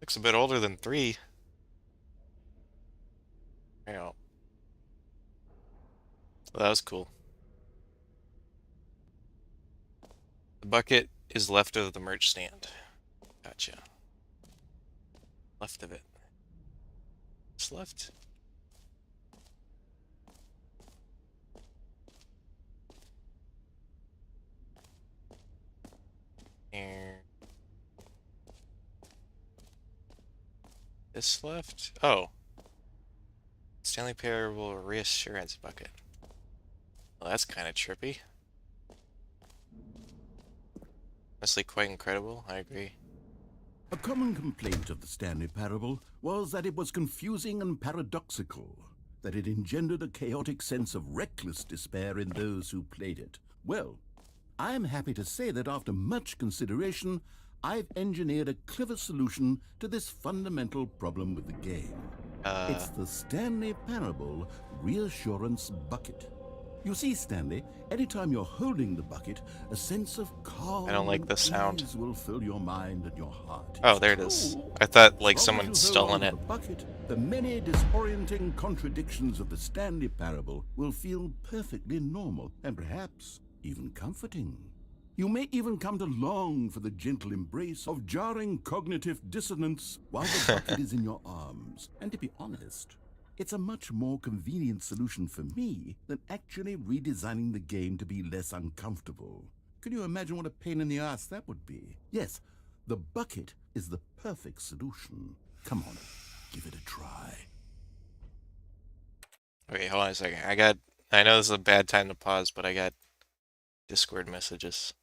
Looks a bit older than 3. Yeah. Well, that was cool. The bucket is left of the merch stand. Gotcha. Left of it. It's left. And this left. Oh. Stanley Parable Reassurance Bucket. Well, that's kind of trippy. Honestly, quite incredible. I agree. A common complaint of the Stanley Parable was that it was confusing and paradoxical, that it engendered a chaotic sense of reckless despair in those who played it. Well, I am happy to say that after much consideration, I've engineered a clever solution to this fundamental problem with the game. It's the Stanley Parable Reassurance Bucket. You see, Stanley, anytime you're holding the bucket, a sense of calm I don't like the sound. ease will fill your mind and your heart. Oh, there it is. I thought like someone's stolen it. The bucket, the many disorienting contradictions of the Stanley Parable will feel perfectly normal and perhaps even comforting. You may even come to long for the gentle embrace of jarring cognitive dissonance while the bucket is in your arms. And to be honest, it's a much more convenient solution for me than actually redesigning the game to be less uncomfortable. Can you imagine what a pain in the ass that would be? Yes, the bucket is the perfect solution. Come on, give it a try. Wait, hold on a second. I know this is a bad time to pause, but I got Discord messages.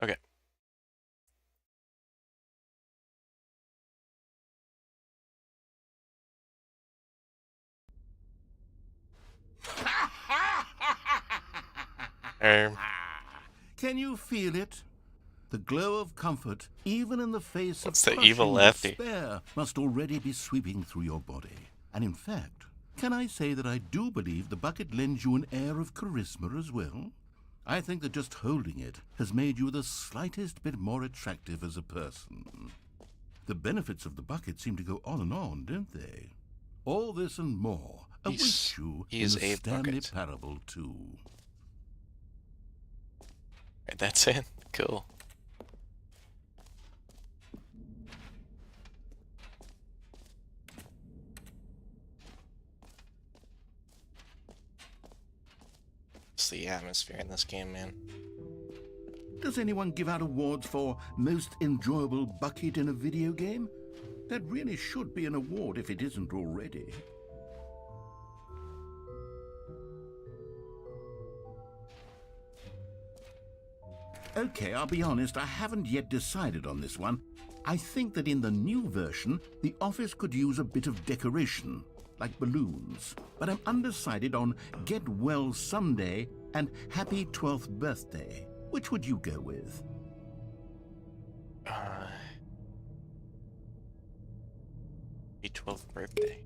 Okay. Can you feel it? The glow of comfort, even in the face What's of the evil crushing lefty? despair, must already be sweeping through your body. And in fact, can I say that I do believe the bucket lends you an air of charisma as well? I think that just holding it has made you the slightest bit more attractive as a person. The benefits of the bucket seem to go on and on, don't they? All this and more awaits you in He's the a Stanley bucket. Parable 2. Right, that's it. Cool. It's the atmosphere in this game, man. Does anyone give out awards for most enjoyable bucket in a video game? That really should be an award if it isn't already. Okay, I'll be honest, I haven't yet decided on this one. I think that in the new version, the office could use a bit of decoration, like balloons. But I'm undecided on Get Well Someday and Happy 12th Birthday. Which would you go with? Your 12th birthday.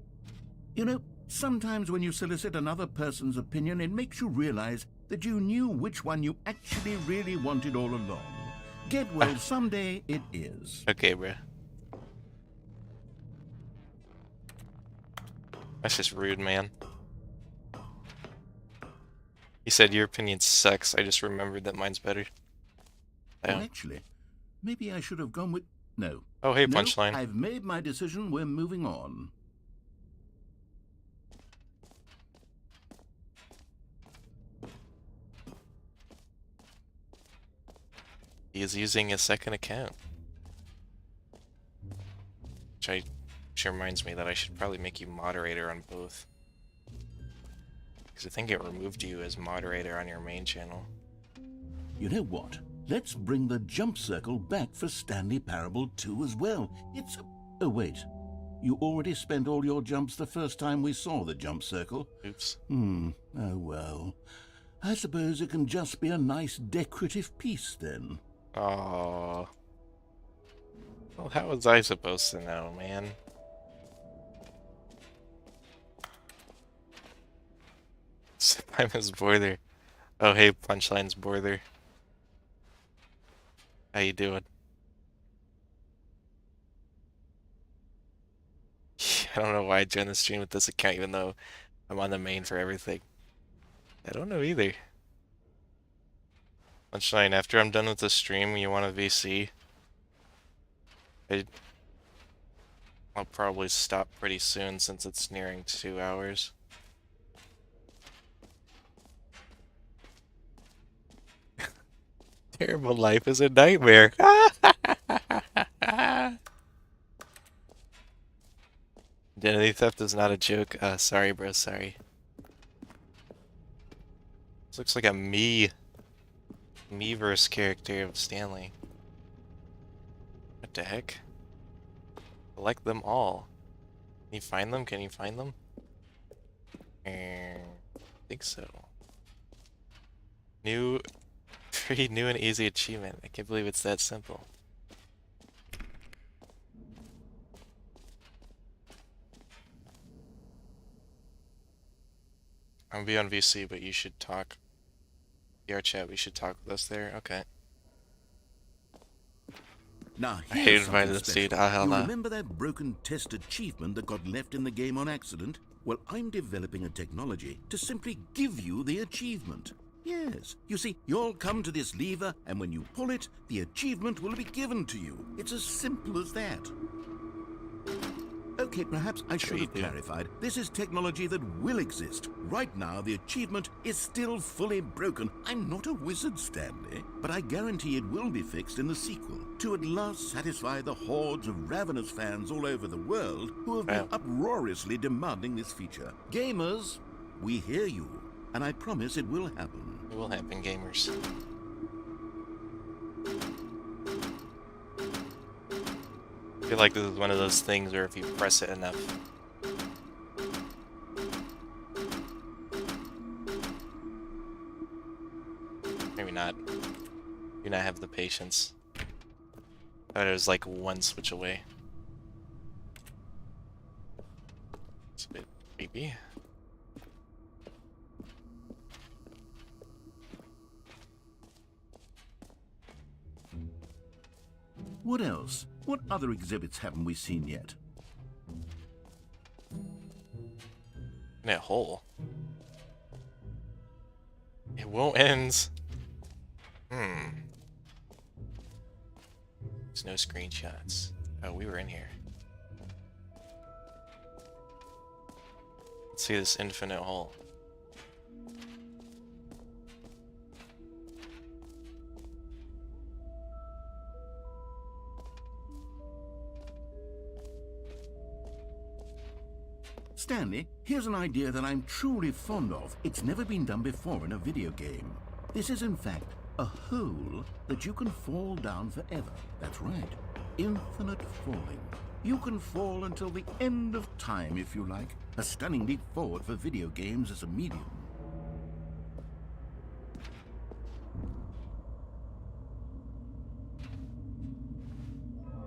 You know, sometimes when you solicit another person's opinion, it makes you realize that you knew which one you actually really wanted all along. Get well someday it is. Okay, bro. That's just rude, man. He said your opinion sucks. I just remembered that mine's better. Well, actually, maybe I should have gone with... No. Oh, hey, No, Punchline. I've made my decision. We're moving on. He is using a second account. Which reminds me that I should probably make you moderator on both. Because I think it removed you as moderator on your main channel. You know what? Let's bring the jump circle back for Stanley Parable 2 as well. It's a... Oh, wait. You already spent all your jumps the first time we saw the jump circle. Oops. Oh, well. I suppose it can just be a nice decorative piece, then. Oh. Well, how was I supposed to know, man? I'm his border. Oh, hey, Punchline's border. How you doing? I don't know why I joined the stream with this account, even though I'm on the main for everything. I don't know either. Punchline, after I'm done with the stream, you want a VC? I'll probably stop pretty soon since it's nearing 2 hours. Terrible life is a nightmare. Identity theft is not a joke. Sorry, bro, sorry. This looks like a Miiverse character of Stanley. What the heck? Collect them all. Can you find them? Can you find them? I think so. Free new and easy achievement. I can't believe it's that simple. I'm gonna be on VC, but you should talk. PR chat, we should talk with us there. Okay. Now, I hate here's inviting something this dude. special. You remember that broken test achievement that got left in the game on accident? Well, I'm developing a technology to simply give you the achievement. Yes. You see, you'll come to this lever, and when you pull it, the achievement will be given to you. It's as simple as that. Okay, perhaps I should have clarified. This is technology that will exist. Right now, the achievement is still fully broken. I'm not a wizard, Stanley, but I guarantee it will be fixed in the sequel to at last satisfy the hordes of ravenous fans all over the world who have been uproariously demanding this feature. Gamers, we hear you, and I promise it will happen. It will happen, gamers. I feel like this is one of those things where if you press it enough, maybe not. Do not have the patience. I thought it was like one switch away. It's a bit creepy. What else? What other exhibits haven't we seen yet? That hole. It won't end. There's no screenshots. Oh, we were in here. Let's see this infinite hole. Stanley, here's an idea that I'm truly fond of. It's never been done before in a video game. This is, in fact, a hole that you can fall down forever. That's right. Infinite falling. You can fall until the end of time, if you like. A stunning leap forward for video games as a medium.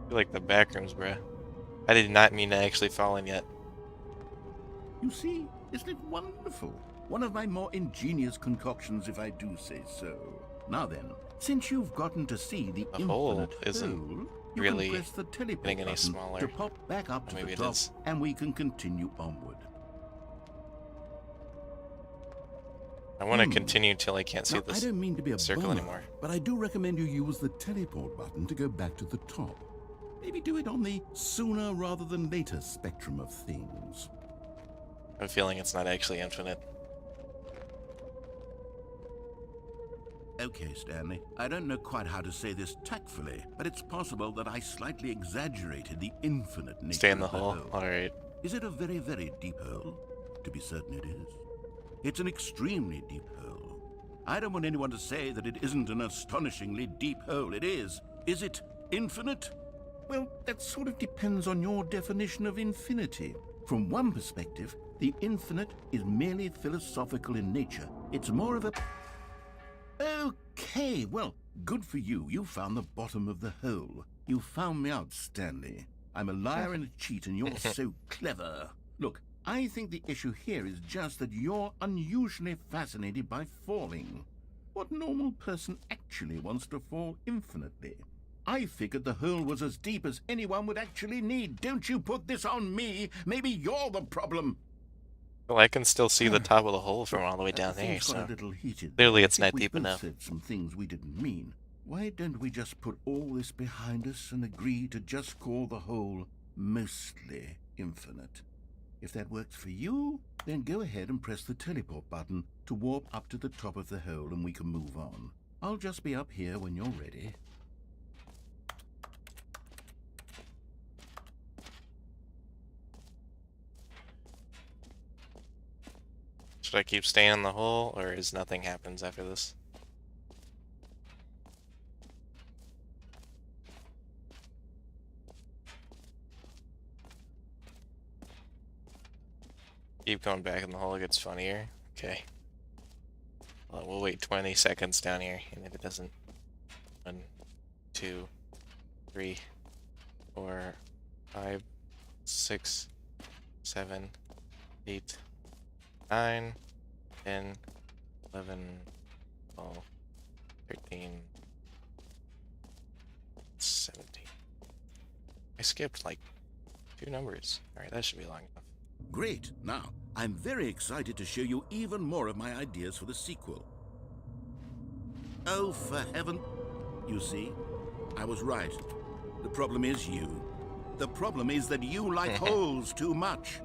feel like the back rooms, bruh. I did not mean to actually fall in yet. You see, isn't it wonderful? One of my more ingenious concoctions, if I do say so. Now then, since you've gotten to see the The hole infinite isn't hole, you really can press the teleport getting any button smaller. to pop back up to Maybe the it top, is. and we can continue onward. I want to continue till I can't see Now, I this don't mean to be a circle bummer, anymore. but I do recommend you use the teleport button to go back to the top. Maybe do it on the sooner rather than later spectrum of things. I have a feeling it's not actually infinite. Okay, Stanley, I don't know quite how to say this tactfully, but it's possible that I slightly exaggerated the infinite nature Stay in the of the hole? hole. Alright. Is it a very, very deep hole? To be certain it is. It's an extremely deep hole. I don't want anyone to say that it isn't an astonishingly deep hole. It is. Is it infinite? Well, that sort of depends on your definition of infinity. From one perspective, the infinite is merely philosophical in nature. It's more of a... Okay, well, good for you. You found the bottom of the hole. You found me out, Stanley. I'm a liar and a cheat, and you're so clever. Look, I think the issue here is just that you're unusually fascinated by falling. What normal person actually wants to fall infinitely? I figured the hole was as deep as anyone would actually need. Don't you put this on me. Maybe you're the problem. Well, I can still see the top of the hole from all the way down there, Things got so a little heated. clearly I it's think not we deep both enough. said some things we didn't mean. Why don't we just put all this behind us and agree to just call the hole mostly infinite? If that works for you, then go ahead and press the teleport button to warp up to the top of the hole and we can move on. I'll just be up here when you're ready. Should I keep staying in the hole, or is nothing happens after this? Keep going back in the hole, it gets funnier. Okay. Well, we'll wait 20 seconds down here, and if it doesn't... 1, 2, 3, 4, 5, 6, 7, 8, 9, 10, 11, 12, 13, 17. I skipped like 2 numbers. Alright, that should be long enough. Great. Now, I'm very excited to show you even more of my ideas for the sequel. Oh, for heaven... You see? I was right. The problem is you. The problem is that you like holes too much.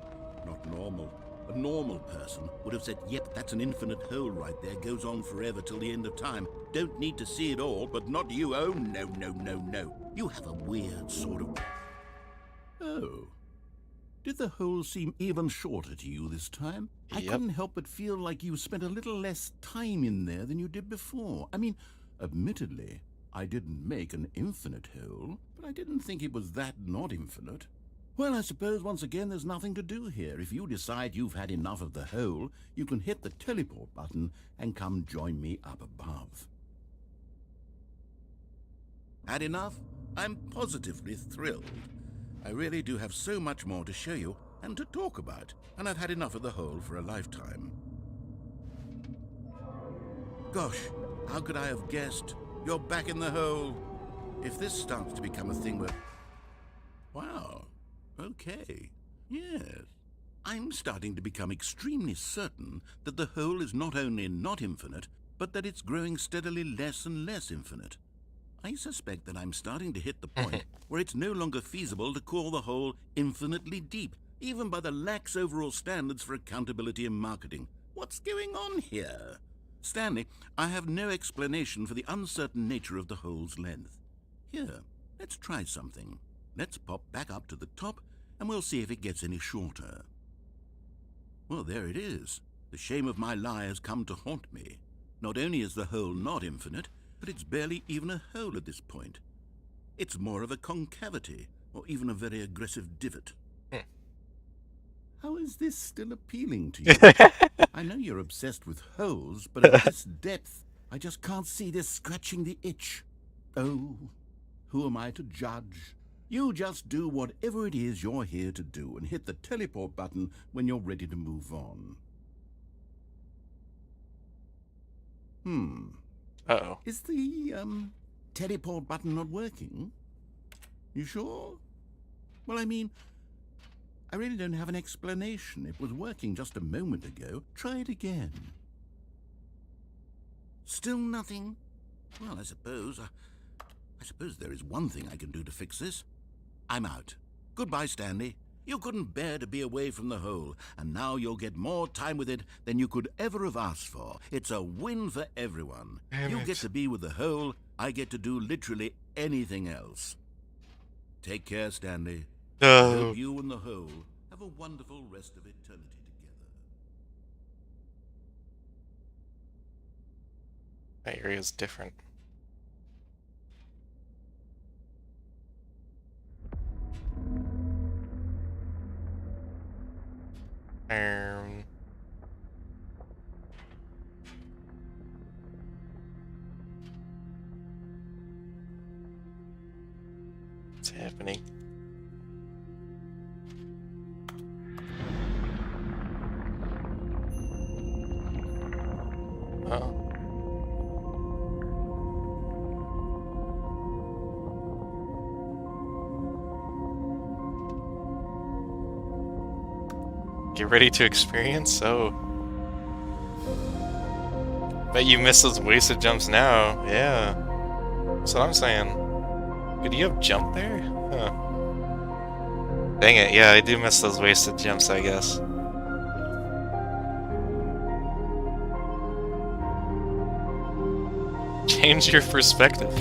Not normal. A normal person would have said, yep, that's an infinite hole right there. Goes on forever till the end of time. Don't need to see it all, but not you. Oh, no, no, no, no. You have a weird sort of... Oh. Did the hole seem even shorter to you this time? I Yep. couldn't help but feel like you spent a little less time in there than you did before. I mean, admittedly, I didn't make an infinite hole, but I didn't think it was that not infinite. Well, I suppose once again there's nothing to do here. If you decide you've had enough of the hole, you can hit the teleport button and come join me up above. Had enough? I'm positively thrilled. I really do have so much more to show you and to talk about, and I've had enough of the hole for a lifetime. Gosh, how could I have guessed? You're back in the hole. If this starts to become a thing where... Wow. Okay. Yes. I'm starting to become extremely certain that the hole is not only not infinite, but that it's growing steadily less and less infinite. I suspect that I'm starting to hit the point where it's no longer feasible to call the hole infinitely deep, even by the lax overall standards for accountability and marketing. What's going on here? Stanley, I have no explanation for the uncertain nature of the hole's length. Here, let's try something. Let's pop back up to the top, and we'll see if it gets any shorter. Well, there it is. The shame of my lie has come to haunt me. Not only is the hole not infinite, but it's barely even a hole at this point. It's more of a concavity, or even a very aggressive divot. How is this still appealing to you? I know you're obsessed with holes, but at this depth, I just can't see this scratching the itch. Oh, who am I to judge? You just do whatever it is you're here to do and hit the teleport button when you're ready to move on. Uh-oh. Is the, teleport button not working? You sure? Well, I mean, I really don't have an explanation. It was working just a moment ago. Try it again. Still nothing? Well, I suppose there is one thing I can do to fix this. I'm out. Goodbye, Stanley. You couldn't bear to be away from the hole, and now you'll get more time with it than you could ever have asked for. It's a win for everyone. You get to be with the hole, I get to do literally anything else. Take care, Stanley. I hope you and the hole have a wonderful rest of eternity together. That area's different. What's happening? Oh. Get ready to experience? Oh. Bet you miss those wasted jumps now. Yeah. That's what I'm saying. Could you have jumped there? Huh. Dang it, yeah, I do miss those wasted jumps, I guess. Change your perspective.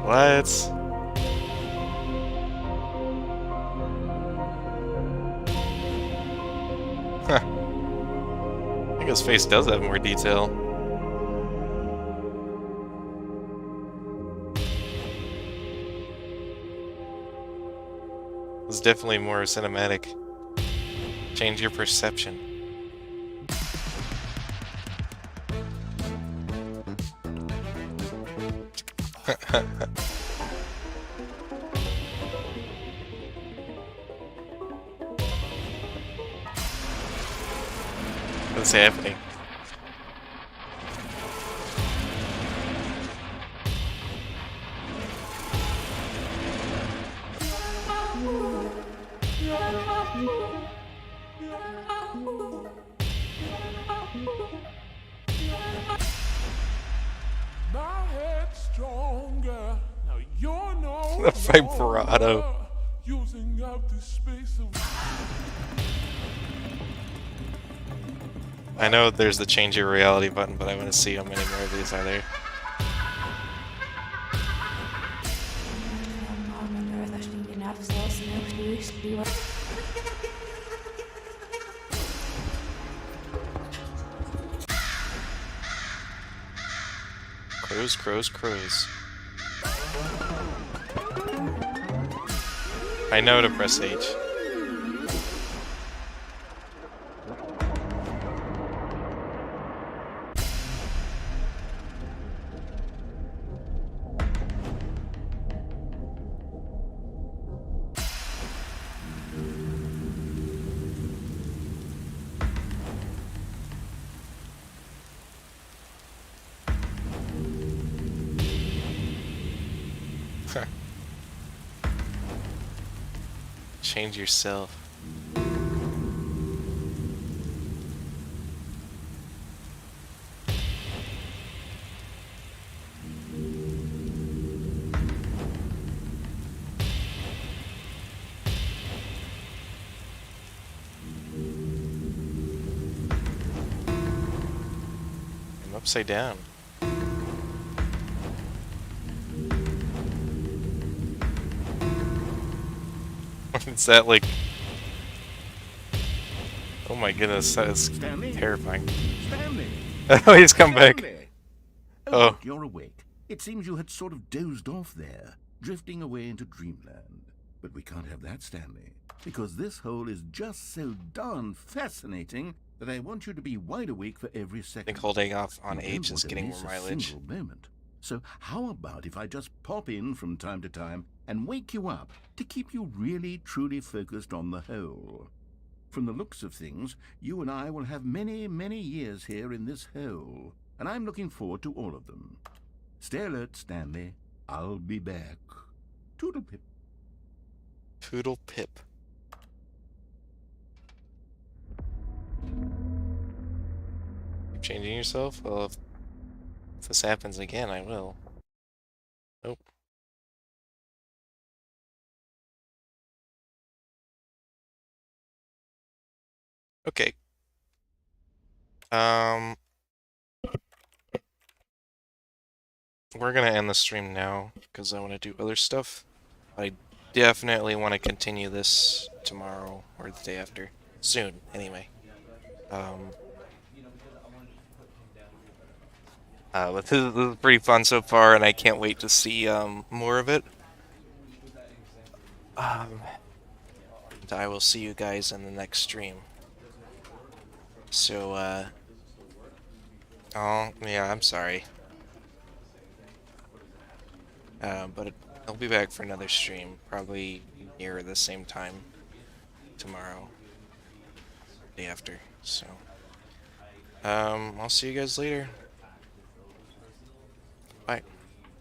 What? Huh. I think his face does have more detail. It's definitely more cinematic. Change your perception. What's happening? My head's stronger. Now you're no The vibrato. longer using up the space of I know there's the change your reality button, but I want to see how many more of these are there. Crows, crows, crows. I know to press H. Change yourself. I'm upside down. Is that like... Oh my goodness, that is Stanley? terrifying. Stanley! Oh, he's come back. Stanley! Oh. Look, you're awake. It seems you had sort of dozed off there, drifting away into dreamland. But we can't have that, Stanley, because this hole is just so darn fascinating that I want you to be wide awake for every I second. think holding off on You don't H is want to getting miss more a mileage. single moment. So how about if I just pop in from time to time and wake you up to keep you really truly focused on the whole? From the looks of things, you and I will have many, many years here in this hole, and I'm looking forward to all of them. Stay alert, Stanley. I'll be back. Toodle-pip. Poodle Pip. Keep changing yourself? Well, if this happens again, I will. Nope. Okay. We're gonna end the stream now because I want to do other stuff. I definitely want to continue this tomorrow or the day after. Soon, anyway. But this is pretty fun so far, and I can't wait to see more of it. And I will see you guys in the next stream. So, oh, yeah, I'm sorry. But I'll be back for another stream, probably near the same time tomorrow, day after. So, I'll see you guys later.